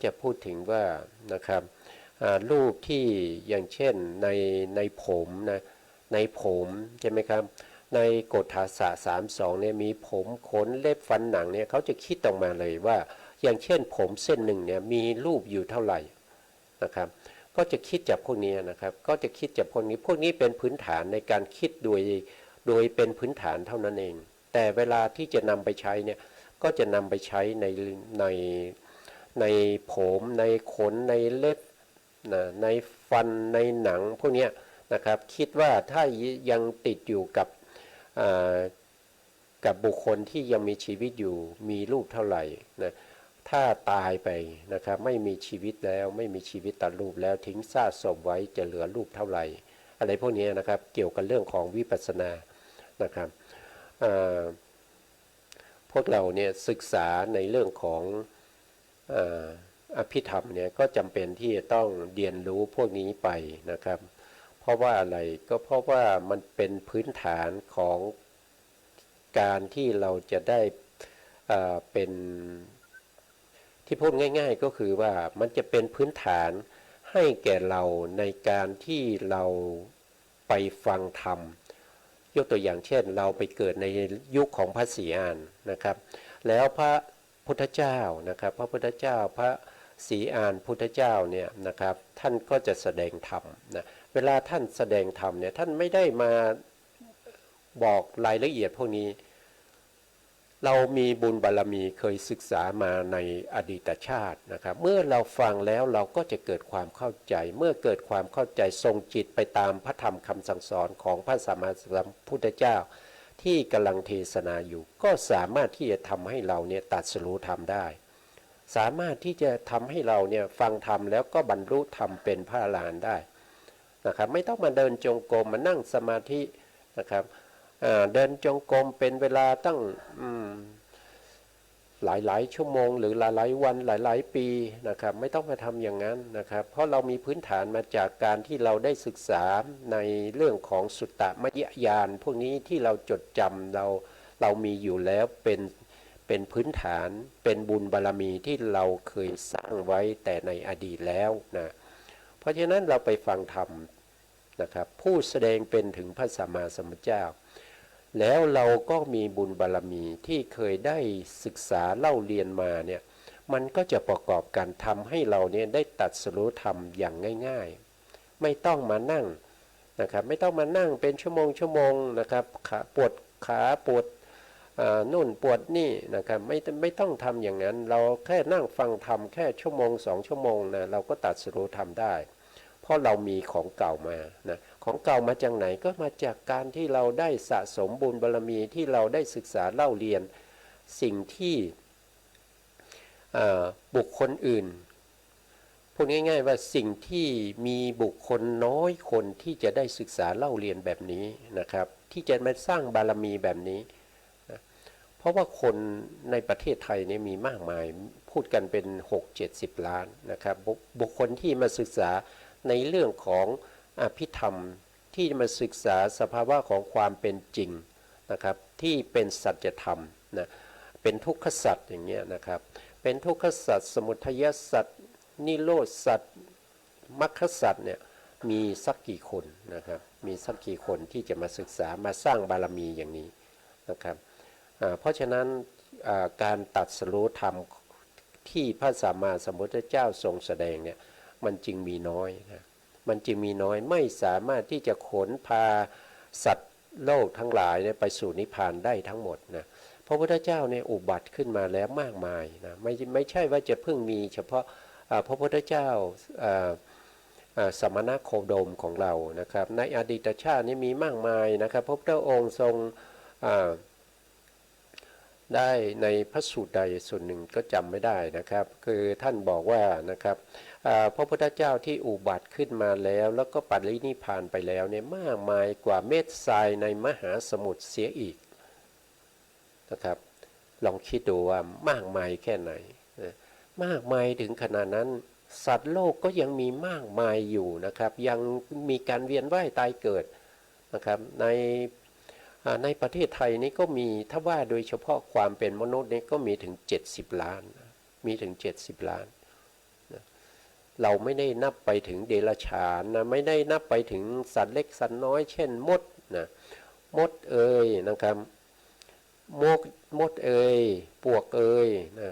จะพูดถึงว่านะครับรูปที่อย่างเช่นในผมนะในผมใช่ไหมครับในกฏฐาสะ32เนี่ยมีผมขนเล็บฟันหนังเนี่ยเขาจะคิดออกมาเลยว่าอย่างเช่นผมเส้นหนึ่งเนี่ยมีรูปอยู่เท่าไหร่นะครับก็จะคิดจากพวกนี้นะครับก็จะคิดจากพวกนี้เป็นพื้นฐานในการคิดโดยเป็นพื้นฐานเท่านั้นเองแต่เวลาที่จะนำไปใช้เนี่ยก็จะนำไปใช้ในผมในขนในเล็บในฟันในหนังพวกนี้นะครับคิดว่าถ้ายังติดอยู่กับบุคคลที่ยังมีชีวิตอยู่มีรูปเท่าไหร่นะถ้าตายไปนะครับไม่มีชีวิตแล้วไม่มีชีวิตตัดรูปแล้วทิ้งซากศพไว้จะเหลือรูปเท่าไหร่อะไรพวกนี้นะครับเกี่ยวกับเรื่องของวิปัสสนานะครับพวกเราเนี่ยศึกษาในเรื่องของอภิธรรมเนี่ยก็จำเป็นที่จะต้องเรียนรู้พวกนี้ไปนะครับเพราะว่าอะไรก็เพราะว่ามันเป็นพื้นฐานของการที่เราจะได้เป็นที่พูดง่ายๆก็คือว่ามันจะเป็นพื้นฐานให้แก่เราในการที่เราไปฟังธรรมยกตัวอย่างเช่นเราไปเกิดในยุคของพระศรีอานนะครับแล้วพ พุทธเจ้านะครับพระพุทธเจ้าพระศรีอานพุทธเจ้าเนี่ยนะครับท่านก็จะแสดงธรรมนะเวลาท่านแสดงธรรมเนี่ยท่านไม่ได้มาบอกรายละเอียดพวกนี้เรามีบุญบารรมีเคยศึกษามาในอดีตชาตินะครับเมื่อเราฟังแล้วเราก็จะเกิดความเข้าใจเมื่อเกิดความเข้าใจทรงจิตไปตามพระธรรมคำสั่งสอนของพระสัมมาสัมพุทธเจ้าที่กำลังเทศนาอยู่ก็สามารถที่จะทำให้เราเนี่ยตรัสรู้ธรรมได้สามารถที่จะทำให้เราเนี่ยฟังธรรมแล้วก็บรรลุธรรมเป็นพระอรหันต์ได้นะครับไม่ต้องมาเดินจงกรมมานั่งสมาธินะครับเดินจงกรมเป็นเวลาตั้งหลายชั่วโมงหรือหลายวันหลายปีนะครับไม่ต้องมาทำอย่างนั้นนะครับเพราะเรามีพื้นฐานมาจากการที่เราได้ศึกษาในเรื่องของสุตตมยญาณพวกนี้ที่เราจดจำเรามีอยู่แล้วเป็นพื้นฐานเป็นบุญบารรมีที่เราเคยสร้างไว้แต่ในอดีตแล้วนะเพราะฉะนั้นเราไปฟังธรรมนะครับผู้แสดงเป็นถึงพระสัมมาสัมพุทธเจ้าแล้วเราก็มีบุญบารรมีที่เคยได้ศึกษาเล่าเรียนมาเนี่ยมันก็จะประกอบกันทำให้เราเนี่ยได้ตรัสรู้ธรรมอย่างง่ายๆไม่ต้องมานั่งนะครับไม่ต้องมานั่งเป็นชั่วโมงนะครับขาปวดขาปวดนู่นปวดนี่นะครับไม่ต้องทำอย่างนั้นเราแค่นั่งฟังธรรมแค่ชั่วโมง2 ชั่วโมงนะเราก็ตรัสรู้ธรรมได้เพราะเรามีของเก่ามานะของเก่ามาจากไหนก็มาจากการที่เราได้สะสมบุญบารรมีที่เราได้ศึกษาเล่าเรียนสิ่งที่บุคคลอื่นพูดง่ายๆว่าสิ่งที่มีบุคคลน้อยคนที่จะได้ศึกษาเล่าเรียนแบบนี้นะครับที่จะมาสร้างบารรมีแบบนี้นะเพราะว่าคนในประเทศไทยนี่มีมากมายพูดกันเป็น6-70 ล้านนะครับบุคคลที่มาศึกษาในเรื่องของอภิธรรมที่มาศึกษาสภาวะของความเป็นจริงนะครับที่เป็นสัจธรรมนะเป็นทุกขสัจอย่างเงี้ยนะครับเป็นทุกขสัจสมุทัยสัจนิโรธสัจมรรคสัจเนี่ยมีสักกี่คนนะครับมีสักกี่คนที่จะมาศึกษามาสร้างบารมีอย่างนี้นะครับเพราะฉะนั้นการตรัสรู้ธรรมที่พระสัมมาสัมพุทธเจ้าทรงแสดงเนี่ยมันจึงมีน้อยนะมันจึงมีน้อยไม่สามารถที่จะขนพาสัตว์โลกทั้งหลายเนี่ยไปสู่นิพพานได้ทั้งหมดนะพระพุทธเจ้าเนี่ยอุบัติขึ้นมาแล้วมากมายนะไม่ใช่ว่าจะเพิ่งมีเฉพาะพระพุทธเจ้าสมณโคดมของเรานะครับในอดีตชาตินี้มีมากมายนะครับพระพุทธองค์ทรงได้ในพระสูตรใดส่วนหนึ่งก็จำไม่ได้นะครับคือท่านบอกว่านะครับพระพุทธเจ้าที่อุบัติขึ้นมาแล้วก็ปรินิพพานไปแล้วเนี่ยมากมายกว่าเม็ดทรายในมหาสมุทรเสียอีกนะครับลองคิดดูว่ามากมายแค่ไหนมากมายถึงขนาดนั้นสัตว์โลกก็ยังมีมากมายอยู่นะครับยังมีการเวียนว่ายตายเกิดนะครับในประเทศไทยนี้ก็มีถ้าว่าโดยเฉพาะความเป็นมนุษย์นี่ก็มีถึง70 ล้านมีถึง70 ล้านนะเราไม่ได้นับไปถึงเดรัจฉานนะไม่ได้นับไปถึงสัตว์เล็กสัตว์น้อยเช่นมดนะมดเอ่ยนะครับมดเอ่ยปวกเอ่ยนะ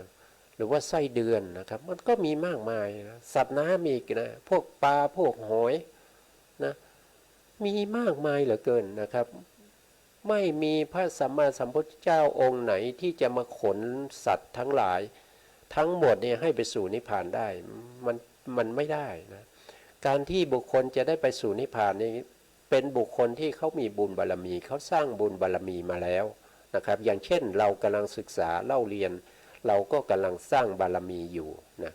หรือว่าไส้เดือนนะครับมันก็มีมากมายนะสัตว์น้ำอีกนะพวกปลาพวกหอยนะมีมากมายเหลือเกินนะครับไม่มีพระสัมมาสัมพุทธเจ้าองค์ไหนที่จะมาขนสัตว์ทั้งหลายทั้งหมดเนี่ยให้ไปสู่นิพพานได้มันไม่ได้นะการที่บุคคลจะได้ไปสู่นิพพานนี่เป็นบุคคลที่เขามีบุญบารมีเขาสร้างบุญบารมีมาแล้วนะครับอย่างเช่นเรากำลังศึกษาเล่าเรียนเราก็กำลังสร้างบารมีอยู่นะ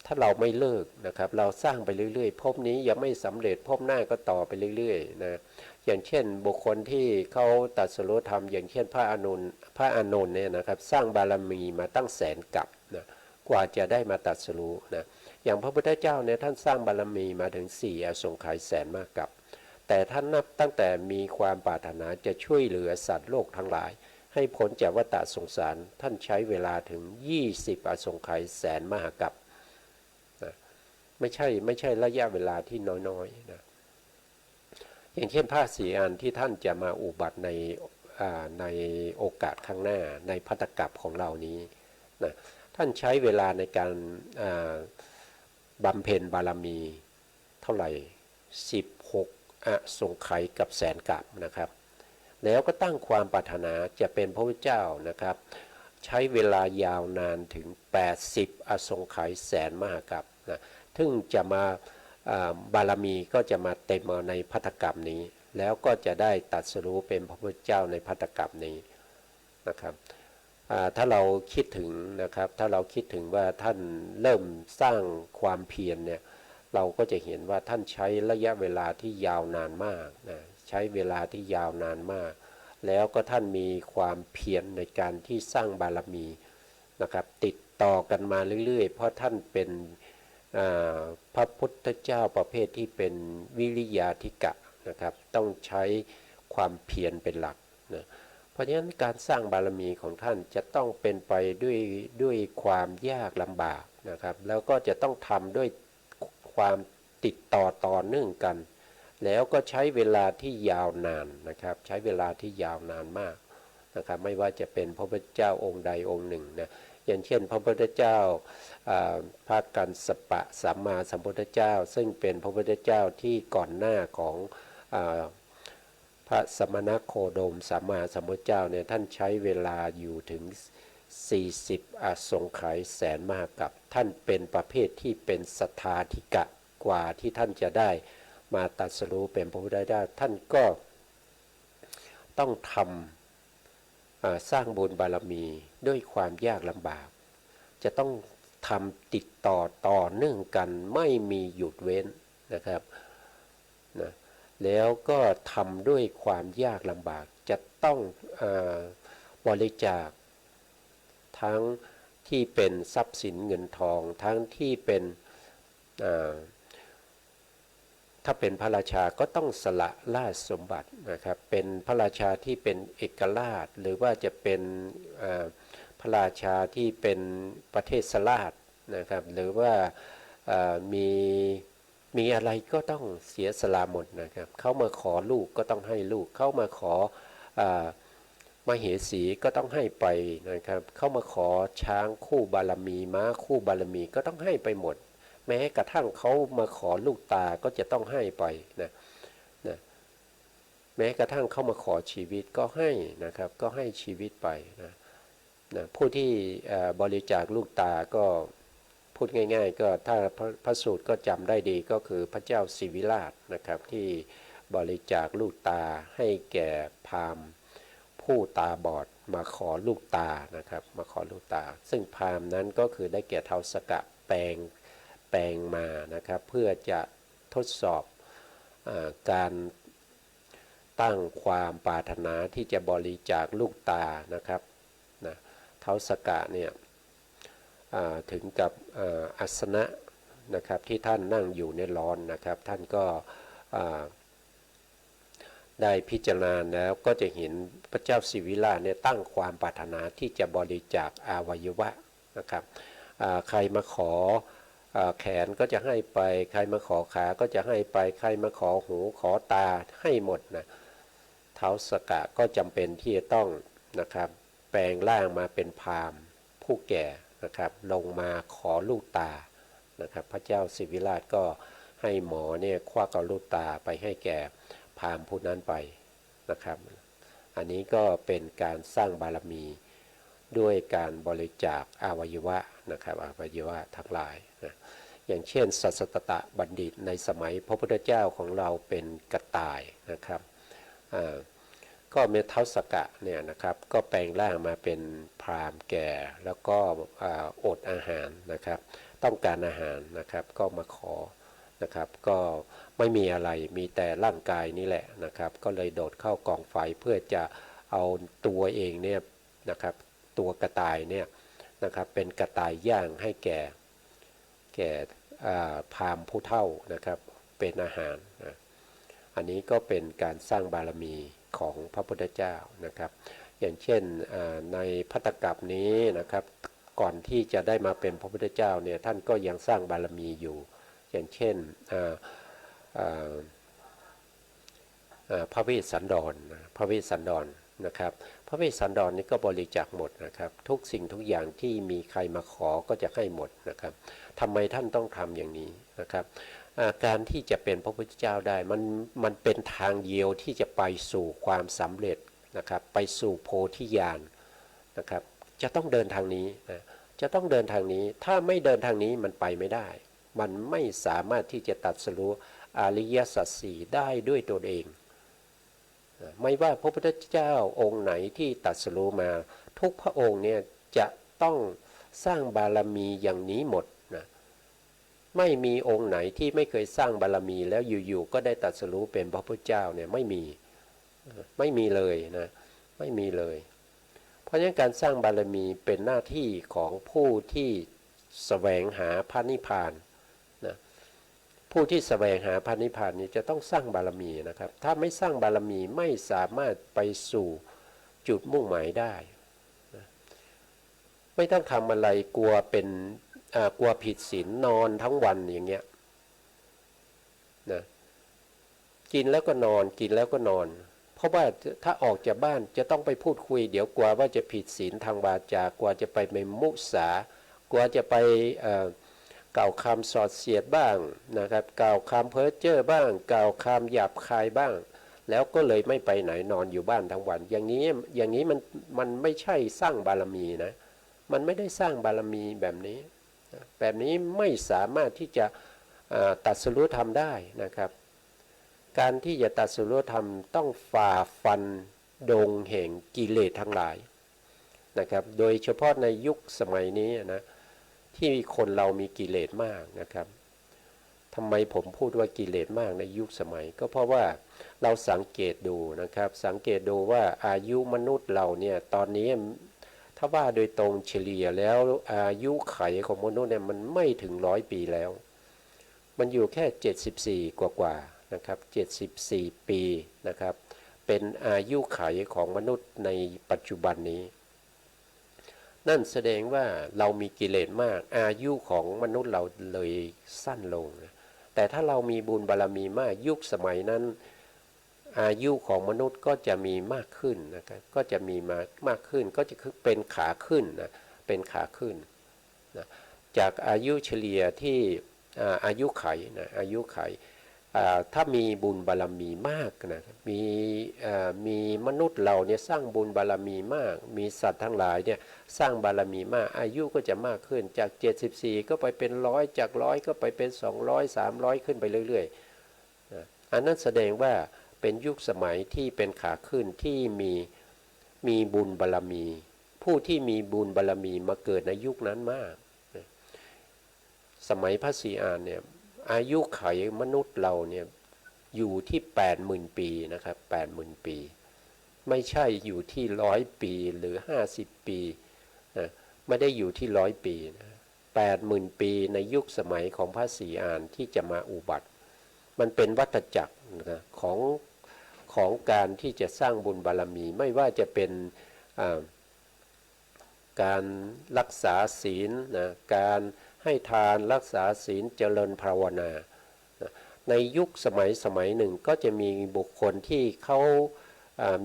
ถ้าเราไม่เลิกนะครับเราสร้างไปเรื่อยๆภพนี้ยังไม่สำเร็จภพหน้าก็ต่อไปเรื่อยๆนะอย่างเช่นบุคคลที่เขาตรัสรู้ธรรมอย่างเช่นพระอานนท์เนี่ยนะครับสร้างบารมีมาตั้งแสนกับนะกว่าจะได้มาตรัสรู้นะอย่างพระพุทธเจ้าเนี่ยท่านสร้างบารมีมาถึง4 อสงไขยแสนมากกับแต่ท่านนับตั้งแต่มีความปรารถนาจะช่วยเหลือสัตว์โลกทั้งหลายให้พ้นจากวัฏสงสารท่านใช้เวลาถึง20 อสงไขยแสนมหากัปนะไม่ใช่ระยะเวลาที่น้อยๆนะอย่างเช่นพระศรีอานที่ท่านจะมาอุบัติใน ในโอกาสข้างหน้าในภัตตกัปของเรานี้นะท่านใช้เวลาในการบำเพ็ญบารมีเท่าไหร่16อสงไขยกับแสนกัปนะครับแล้วก็ตั้งความปรารถนาจะเป็นพระพุทธเจ้านะครับใช้เวลายาวนานถึง80อสงไขยแสนมหากัปนะซึ่งจะมาบารมีก็จะมาเต็มในภัตตกัปนี้แล้วก็จะได้ตรัสรู้เป็นพระพุทธเจ้าในภัตตกัปนี้นะครับถ้าเราคิดถึงนะครับถ้าเราคิดถึงว่าท่านเริ่มสร้างความเพียรเนี่ยเราก็จะเห็นว่าท่านใช้ระยะเวลาที่ยาวนานมากนะใช้เวลาที่ยาวนานมากแล้วก็ท่านมีความเพียรในการที่สร้างบารมีนะครับติดต่อกันมาเรื่อยๆเพราะท่านเป็นพระพุทธเจ้าประเภทที่เป็นวิริยาธิกะนะครับต้องใช้ความเพียรเป็นหลักนะเพราะฉะนั้นการสร้างบารมีของท่านจะต้องเป็นไปด้วยความยากลำบากนะครับแล้วก็จะต้องทำด้วยความติดต่อเนื่องกันแล้วก็ใช้เวลาที่ยาวนานนะครับใช้เวลาที่ยาวนานมากนะครับไม่ว่าจะเป็นพระพุทธเจ้าองค์ใดองค์หนึ่งนะอย่างเช่นพระพุทธเจ้าพระกัสสปะสัมมาสัมพุทธเจ้าซึ่งเป็นพระพุทธเจ้าที่ก่อนหน้าของพระสมณโคดมสัมมาสัมพุทธเจ้าเนี่ยท่านใช้เวลาอยู่ถึง40อสงไขยแสนมหากัปท่านเป็นประเภทที่เป็นสัทธาธิกะกว่าที่ท่านจะได้มาตรัสรู้เป็นพระพุทธเจ้าท่านก็ต้องทำสร้างบุญบารมีด้วยความยากลำบากจะต้องทำติดต่อเนื่องกันไม่มีหยุดเว้นนะครับนะแล้วก็ทำด้วยความยากลำบากจะต้องบริจาคทั้งที่เป็นทรัพย์สินเงินทองทั้งที่เป็นถ้าเป็นพระราชาก็ต้องสละราชสมบัตินะครับเป็นพระราชาที่เป็นเอกราชหรือว่าจะเป็นพระราชาที่เป็นประเทศสราชนะครับหรือว่ามีอะไรก็ต้องเสียสละหมดนะครับเขามาขอลูกก็ต้องให้ลูกเขามาขอมเหสีก็ต้องให้ไปนะครับเขามาขอช้างคู่บารมีม้าคู่บารมีก็ต้องให้ไปหมดแม้กระทั่งเขามาขอลูกตาก็จะต้องให้ไปนะแม้กระทั่งเขามาขอชีวิตก็ให้นะครับก็ให้ชีวิตไปนะผู้ที่บริจาคลูกตาก็พูดง่ายๆก็ถ้าพระสูตรก็จำได้ดีก็คือพระเจ้าศิวิราชนะครับที่บริจาคลูกตาให้แก่พราหมณ์ผู้ตาบอดมาขอลูกตานะครับมาขอลูกตาซึ่งพราหมณ์นั้นก็คือได้แก่ท้าวสกะแปลงมานะครับเพื่อจะทดสอบการตั้งความปรารถนาที่จะบริจาคลูกตานะครับนะท้าวสกะเนี่ยถึงกับอาสนะนะครับที่ท่านนั่งอยู่ในร้อนนะครับท่านก็ได้พิจารณาแล้วก็จะเห็นพระเจ้าศิวิราชเนี่ยตั้งความปรารถนาที่จะบริจาคอวัยวะนะครับใครมาขอแขนก็จะให้ไปใครมาขอขาก็จะให้ไปใครมาขอหูขอตาให้หมดนะท้าวสกะก็จำเป็นที่จะต้องนะครับแปลงร่างมาเป็นพราหมณ์ผู้แก่นะครับลงมาขอลูกตานะครับพระเจ้าศิวิราชก็ให้หมอเนี่ยควักเอาลูกตาไปให้แก่พราหมณ์ผู้นั้นไปนะครับอันนี้ก็เป็นการสร้างบารมีด้วยการบริจาคอวัยวะนะครับอวัยวะทั้งหลายนะอย่างเช่นสัสสตตบัณฑิตในสมัยพระพุทธเจ้าของเราเป็นกระต่ายนะครับก็เมท้าวสกะเนี่ยนะครับก็แปลงร่างมาเป็นพราหมณ์แก่แล้วก็อดอาหารนะครับต้องการอาหารนะครับก็มาขอนะครับก็ไม่มีอะไรมีแต่ร่างกายนี่แหละนะครับก็เลยโดดเข้ากองไฟเพื่อจะเอาตัวเองเนี่ยนะครับตัวกระต่ายเนี่ยนะครับเป็นกระต่ายย่างให้แก่พราหมณ์ผู้เฒ่านะครับเป็นอาหารนะอันนี้ก็เป็นการสร้างบารมีของพระพุทธเจ้านะครับอย่างเช่นในภัตตกัปนี้นะครับก่อนที่จะได้มาเป็นพระพุทธเจ้าเนี่ยท่านก็ยังสร้างบารมีอยู่อย่างเช่นพระเวสสันดร นะครับพระเวสสันดรนี่ก็บริจาคหมดนะครับทุกสิ่งทุกอย่างที่มีใครมาขอก็จะให้หมดนะครับทำไมท่านต้องทำอย่างนี้นะครับการที่จะเป็นพระพุทธเจ้าได้มันเป็นทางเดียวที่จะไปสู่ความสำเร็จนะครับไปสู่โพธิญาณนะครับจะต้องเดินทางนี้นะจะต้องเดินทางนี้ถ้าไม่เดินทางนี้มันไปไม่ได้มันไม่สามารถที่จะตรัสรู้อริยสัจสี่ได้ด้วยตนเองไม่ว่าพระพุทธเจ้าองค์ไหนที่ตรัสรู้มาทุกพระองค์เนี่ยจะต้องสร้างบารมีอย่างนี้หมดนะไม่มีองค์ไหนที่ไม่เคยสร้างบารมีแล้วอยู่ๆก็ได้ตรัสรู้เป็นพระพุทธเจ้าเนี่ยไม่มีเลยนะไม่มีเลยเพราะฉะนั้นการสร้างบารมีเป็นหน้าที่ของผู้ที่แสวงหาพระนิพพานนะผู้ที่แสวงหาพระนิพพานนี้จะต้องสร้างบารมีนะครับถ้าไม่สร้างบารมีไม่สามารถไปสู่จุดมุ่งหมายได้นะไม่ต้องทำอะไรกลัวผิดศีลนอนทั้งวันอย่างเงี้ยนะกินแล้วก็นอนกินแล้วก็นอนเพราะว่าถ้าออกจากบ้านจะต้องไปพูดคุยเดี๋ยวกลัวว่าจะผิดศีลทางวาจากลัวจะไปมุสากลัวจะไปกล่าวคำสอดเสียดบ้างนะครับกล่าวคำเพ้อเจ้อบ้างกล่าวคำหยาบคายบ้างแล้วก็เลยไม่ไปไหนนอนอยู่บ้านทั้งวันอย่างนี้มันไม่ใช่สร้างบารมีนะมันไม่ได้สร้างบารมีแบบนี้ไม่สามารถที่จะตรัสรู้ธรรมได้นะครับการที่จะตรัสรู้ธรรมต้องฝ่าฟันดงแห่งกิเลสทั้งหลายนะครับโดยเฉพาะในยุคสมัยนี้นะที่คนเรามีกิเลสมากนะครับทำไมผมพูดว่ากิเลสมากในยุคสมัยก็เพราะว่าเราสังเกตดูนะครับสังเกตดูว่าอายุมนุษย์เราเนี่ยตอนนี้ถ้าว่าโดยตรงเฉลี่ยแล้วอายุไขของมนุษย์เนี่ยมันไม่ถึง100 ปีแล้วมันอยู่แค่74กว่านะครับ74 ปีนะครับเป็นอายุไขของมนุษย์ในปัจจุบันนี้นั่นแสดงว่าเรามีกิเลสมากอายุของมนุษย์เราเลยสั้นลงแต่ถ้าเรามีบุญบารมีมากยุคสมัยนั้นอายุของมนุษย์ก็จะมีมากขึ้นนะครับก็จะมีมากขึ้นก็จะเป็นขาขึ้นนะเป็นขาขึ้นนะจากอายุเฉลี่ยที่อายุไขนะอายุไขถ้ามีบุญบารมีมากนะมีมนุษย์เราเนี่ยสร้างบุญบารมีมากมีสัตว์ทั้งหลายเนี่ยสร้างบารมีมากอายุก็จะมากขึ้นจาก74ก็ไปเป็น100จาก100ก็ไปเป็น200 300ขึ้นไปเรื่อยๆนะอันนั้นแสดงว่าเป็นยุคสมัยที่เป็นขาขึ้นที่มีบุญบารมีผู้ที่มีบุญบารมีมาเกิดในยุคนั้นมากนะสมัยพระศรีอานเนี่ยอายุไขมนุษย์เราเนี่ยอยู่ที่80,000 ปีนะครับ80,000 ปีไม่ใช่อยู่ที่100 ปีหรือ50 ปีนะไม่ได้อยู่ที่100 ปีนะ80,000 ปีในยุคสมัยของพระศรีอานที่จะมาอุบัติมันเป็นวัฏจักรนะของการที่จะสร้างบุญบารมีไม่ว่าจะเป็นการรักษาศีลนะการให้ทานรักษาศีลเจริญภาวนาในยุคสมัยหนึ่งก็จะมีบุคคลที่เขา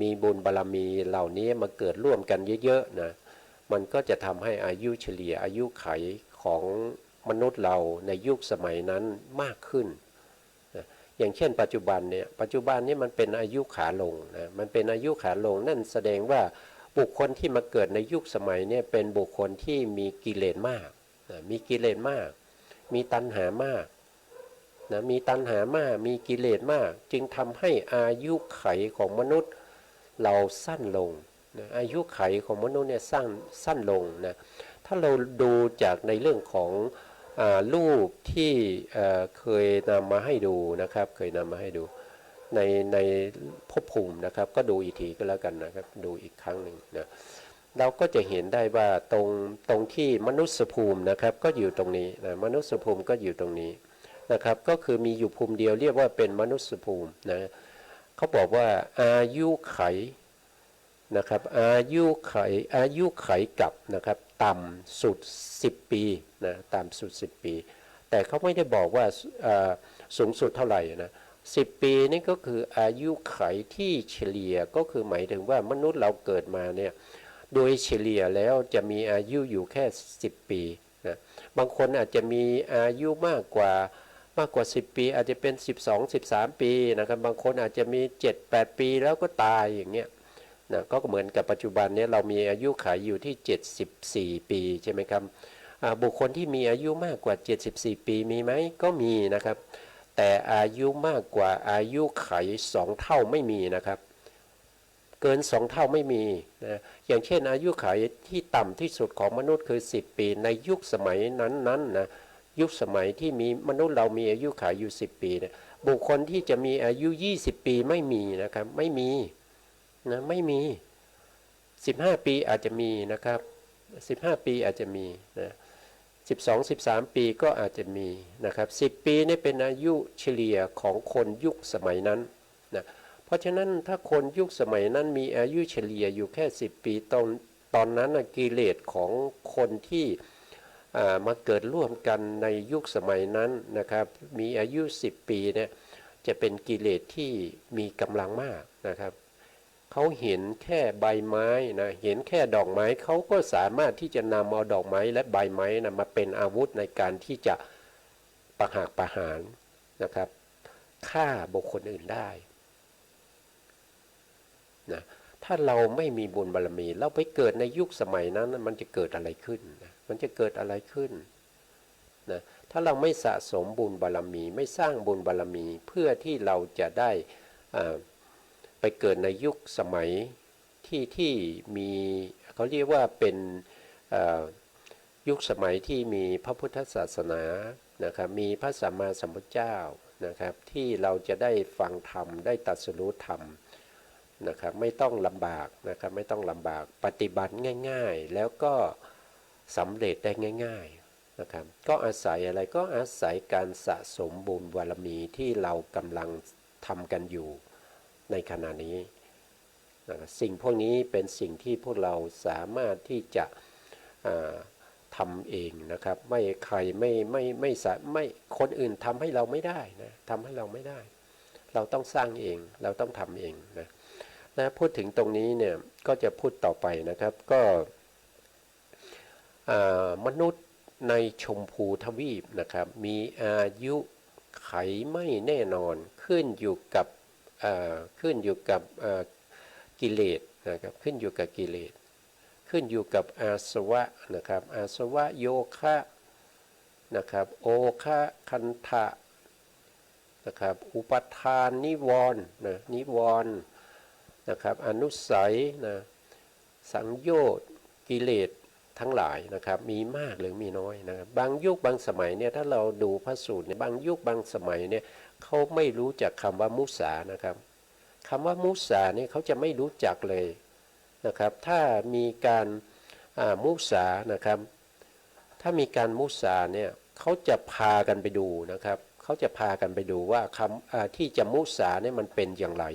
มีบุญบารมีเหล่านี้มาเกิดร่วมกันเยอะๆนะมันก็จะทำให้อายุเฉลี่ยอายุไขของมนุษย์เราในยุคสมัยนั้นมากขึ้นนะอย่างเช่นปัจจุบันนี้มันเป็นอายุขาลงนะมันเป็นอายุขาลงนั่นแสดงว่าบุคคลที่มาเกิดในยุคสมัยนี้เป็นบุคคลที่มีกิเลสมากมีกิเลสมากมีตัณหามากนะมีตัณหามากมีกิเลสมากจึงทำให้อายุไขของมนุษย์เราสั้นลงนะอายุไขของมนุษย์เนี่ยสั้นลงนะถ้าเราดูจากในเรื่องของรูปที่เคยนำมาให้ดูนะครับเคยนำมาให้ดูในภพภูมินะครับก็ดูอีกทีก็แล้วกันนะครับดูอีกครั้งหนึ่งนะเราก็จะเห็นได้ว่าตรงที่มนุษยภูมินะครับก็อยู่ตรงนี้นะมนุษยภูมิก็อยู่ตรงนี้นะครับก็คือมีอยู่ภูมิเดียวเรียกว่าเป็นมนุษยภูมินะเขาบอกว่าอายุไขนะครับอายุไขกับนะครับต่ำสุด10 ปีนะต่ำสุด10 ปีแต่เขาไม่ได้บอกว่าสูงสุดเท่าไหร่นะ 10 ปีนี่ก็คืออายุไขที่เฉลี่ยก็คือหมายถึงว่ามนุษย์เราเกิดมาเนี่ยโดยเฉลี่ยแล้วจะมีอายุอยู่แค่10 ปีนะบางคนอาจจะมีอายุมากกว่า10 ปีอาจจะเป็น12-13 ปีนะครับบางคนอาจจะมี7-8 ปีแล้วก็ตายอย่างเงี้ยนะก็เหมือนกับปัจจุบันนี้เรามีอายุขัยอยู่ที่74 ปีใช่ไหมครับบุคคลที่มีอายุมากกว่า74 ปีมีไหมก็มีนะครับแต่อายุมากกว่าอายุไข2 เท่าไม่มีนะครับเกิน2 เท่าไม่มีนะอย่างเช่นอายุไขที่ต่ำที่สุดของมนุษย์คือ10 ปีในยุคสมัยนั้นนะยุคสมัยที่มีมนุษย์เรามีอายุขัยอยู่10 ปีเนี่ยบุคคลที่จะมีอายุ20 ปีไม่มีนะครับไม่มีนะไม่มี15 ปีอาจจะมีนะครับ15 ปีอาจจะมีนะ12-13 ปีก็อาจจะมีนะครับ10 ปีนี่เป็นอายุเฉลี่ยของคนยุคสมัยนั้นนะเพราะฉะนั้นถ้าคนยุคสมัยนั้นมีอายุเฉลี่ยอยู่แค่10 ปีตอนนั้นกิเลสของคนที่มาเกิดร่วมกันในยุคสมัยนั้นนะครับมีอายุ10 ปีเนี่ยจะเป็นกิเลสที่มีกำลังมากนะครับเขาเห็นแค่ใบไม้นะเห็นแค่ดอกไม้เขาก็สามารถที่จะนำเอาดอกไม้และใบไม้นะมาเป็นอาวุธในการที่จะประหารนะครับฆ่าบุคคลอื่นได้นะถ้าเราไม่มีบุญบารมีเราไปเกิดในยุคสมัยนั้นมันจะเกิดอะไรขึ้นนะมันจะเกิดอะไรขึ้นนะถ้าเราไม่สะสมบุญบารมีไม่สร้างบุญบารมีเพื่อที่เราจะได้ไปเกิดในยุคสมัยที่มีเขาเรียกว่าเป็นยุคสมัยที่มีพระพุทธศาสนานะครับมีพระสัมมาสัมพุทธเจ้านะครับที่เราจะได้ฟังธรรมได้ตรัสรู้ธรรมนะครับไม่ต้องลำบากนะครับไม่ต้องลำบากปฏิบัติง่ายๆแล้วก็สำเร็จได้ง่ายๆนะครับก็อาศัยอะไรก็อาศัยการสะสมบุญบารมีที่เรากำลังทำกันอยู่ในขณะนี้สิ่งพวกนี้เป็นสิ่งที่พวกเราสามารถที่จะทำเองนะครับไม่ใครไม่คนอื่นทำให้เราไม่ได้นะทำให้เราไม่ได้เราต้องสร้างเองเราต้องทำเองนะพูดถึงตรงนี้เนี่ยก็จะพูดต่อไปนะครับก็มนุษย์ในชมพูทวีปนะครับมีอายุไขไม่แน่นอนขึ้นอยู่กับกิเลสนะครับขึ้นอยู่กับกิเลสขึ้นอยู่กับอาสวะนะครับอาสวะโยคะนะครับโอคะคันทะนะครับอุปทานนิวรณ์นะนิวรณ์นะครับอนุสัยนะสังโยชน์กิเลสทั้งหลายนะครับมีมากหรือมีน้อยนะครับบางยุคบางสมัยเนี่ยถ้าเราดูพระสูตรเนี่ยบางยุคบางสมัยเนี่ยเขาไม่รู้จักคำว่ามุสานะครับคำว่ามุสาเนี่ยเขาจะไม่รู้จักเลยนะครับถ้ามีการมุสานะครับถ้ามีการมุสาเนี่ยเขาจะพากันไปดูนะครับเขาจะพากันไปดูว่าคำที่จะมุสาเนี่ยมันเป็นอย่างไร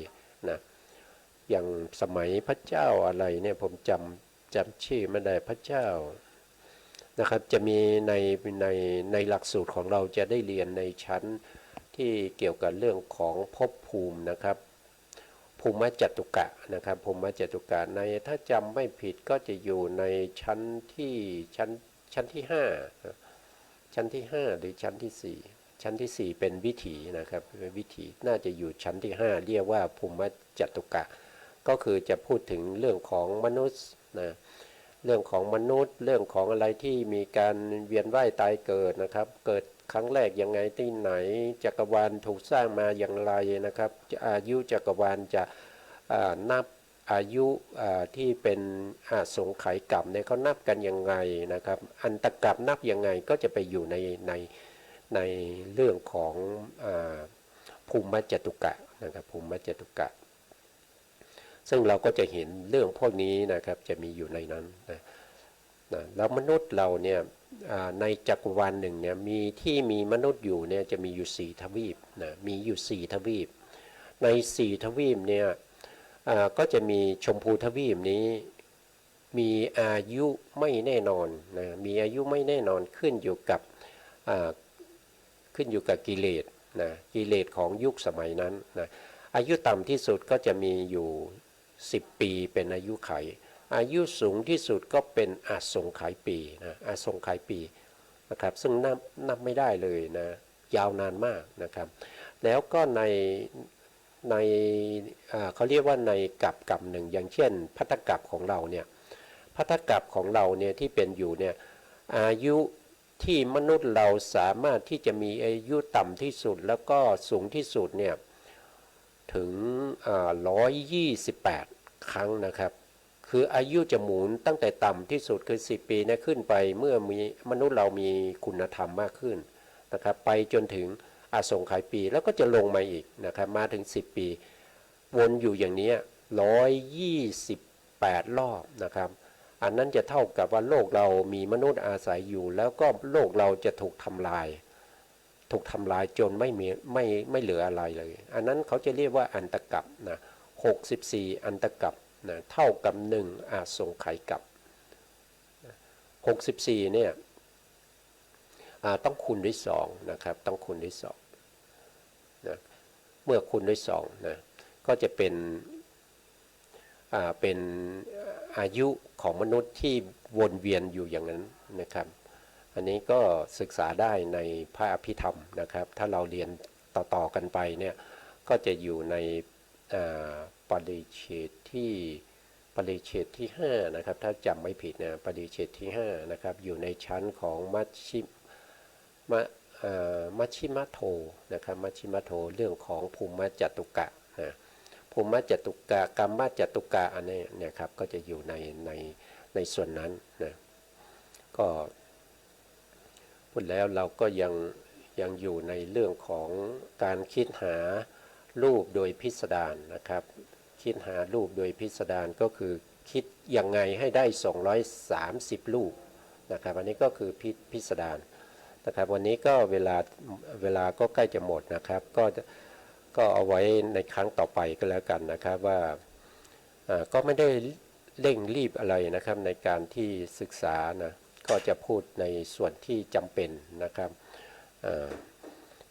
นะอย่างสมัยพระเจ้าอะไรเนี่ยผมจำชื่อไม่ได้พระเจ้านะครับจะมีในหลักสูตรของเราจะได้เรียนในชั้นที่เกี่ยวกับเรื่องของภพภูมินะครับภูมิจตุกะนะครับภูมิจตุกะในถ้าจำไม่ผิดก็จะอยู่ในชั้นที่5หรือชั้นที่4เป็นวิถีนะครับวิถีน่าจะอยู่ชั้นที่5เรียกว่าภูมิจตุกะก็คือจะพูดถึงเรื่องของมนุษย์นะเรื่องของมนุษย์เรื่องของอะไรที่มีการเวียนว่ายตายเกิดนะครับเกิดครั้งแรกยังไงที่ไหนจักรวาลถูกสร้างมาอย่างไรนะครับอายุจักรวาลจะนับอายุที่เป็นสงไขยกรรมเนี่ยเขานับกันยังไงนะครับอันตกรรมนับยังไงก็จะไปอยู่ในเรื่องของภูมิจตุกะนะครับภูมิจตุกะซึ่งเราก็จะเห็นเรื่องพวกนี้นะครับจะมีอยู่ในนั้นนะแล้วมนุษย์เราเนี่ยในจักรวาลหนึ่งเนี่ยมีมนุษย์อยู่เนี่ยจะมีอยู่4 ทวีปนะมีอยู่4 ทวีปใน4 ทวีปเนี่ยก็จะมีชมพูทวีปนี้มีอายุไม่แน่นอนนะมีอายุไม่แน่นอนขึ้นอยู่กับกิเลส นะกิเลสของยุคสมัยนั้นนะอายุต่ำที่สุดก็จะมีอยู่10 ปีเป็นอายุไขอายุสูงที่สุดก็เป็นอสงไขยปีนะอสงไขยปีนะครับซึ่งนับไม่ได้เลยนะยาวนานมากนะครับแล้วก็ในเขาเรียกว่าในกับหนึ่งอย่างเช่นภัตตกับของเราเนี่ยภัตตกับของเราเนี่ยที่เป็นอยู่เนี่ยอายุที่มนุษย์เราสามารถที่จะมีอายุต่ำที่สุดแล้วก็สูงที่สุดเนี่ยถึง128 ครั้งนะครับคืออายุจะหมุนตั้งแต่ต่ำที่สุดคือ10 ปีนะขึ้นไปเมื่อมีมนุษย์เรามีคุณธรรมมากขึ้นนะครับไปจนถึงอสงไขยปีแล้วก็จะลงมาอีกนะครับมาถึง10 ปีวนอยู่อย่างนี้128 รอบนะครับอันนั้นจะเท่ากับว่าโลกเรามีมนุษย์อาศัยอยู่แล้วก็โลกเราจะถูกทำลายจนไม่เหลืออะไรเลยอันนั้นเขาจะเรียกว่าอันตกัปนะ64 อันตกัปนะเท่ากับ1อสงไขยกัป64เนี่ยต้องคูณด้วย2นะครับต้องคูณด้วย2นะเมื่อคูณด้วย2นะก็จะเป็นอายุของมนุษย์ที่วนเวียนอยู่อย่างนั้นนะครับอันนี้ก็ศึกษาได้ในพระอภิธรรมนะครับถ้าเราเรียนต่อกันไปเนี่ยก็จะอยู่ในปริเฉดที่5นะครับถ้าจำไม่ผิดนะปริเฉดที่5นะครับอยู่ในชั้นของมัชชิมโทนะครับมัชชิมโทเรื่องของภูมิจตุกะนะภูมิจตุกะกรรมจตุกะอันนี้เนี่ยครับก็จะอยู่ในส่วนนั้นนะก็พูดแล้วเราก็ยังอยู่ในเรื่องของการคิดหารูปโดยพิสดารนะครับคิดหารูปโดยพิสดารก็คือคิดยังไงให้ได้230รูปนะครับอันนี้ก็คือพิสดารนะครับวันนี้ก็เวลาก็ใกล้จะหมดนะครับก็เอาไว้ในครั้งต่อไปก็แล้วกันนะครับว่าก็ไม่ได้เร่งรีบอะไรนะครับในการที่ศึกษานะก็จะพูดในส่วนที่จำเป็นนะครับ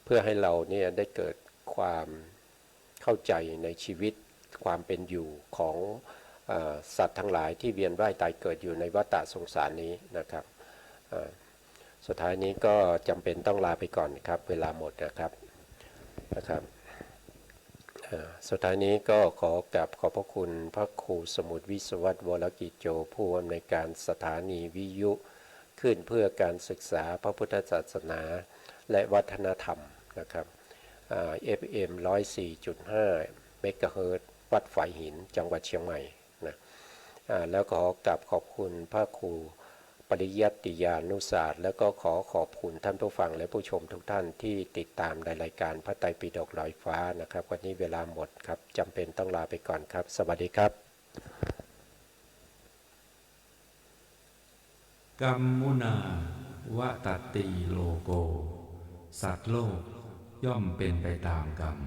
เพื่อให้เราเนี่ยได้เกิดความเข้าใจในชีวิตความเป็นอยู่ของสัตว์ทั้งหลายที่เวียนว่ายตายเกิดอยู่ในวัฏสงสารนี้นะครับสุดท้ายนี้ก็จำเป็นต้องลาไปก่อนครับเวลาหมดนะครับสุดท้ายนี้ก็ขอกราบขอบพระคุณพระครูสมุทรวิศวัตรวรกิจโจผู้อำนวยการสถานีวิทยุขึ้นเพื่อการศึกษาพระพุทธศาสนาและวัฒนธรรมนะครับFM 104.5 เมกะเฮิรตซ์วัดฝายหินจังหวัดเชียงใหม่นะแล้วขอกราบขอบคุณพระครูปริยัติยานุศาสตร์แล้วก็ขอบคุณท่านผู้ฟังและผู้ชมทุกท่านที่ติดตามในรายการพระไตรปิฎกลอยฟ้านะครับวันนี้เวลาหมดครับจำเป็นต้องลาไปก่อนครับสวัสดีครับกัมมุนาวตติโลโกสัตว์โลกย่อมเป็นไปตามกรรม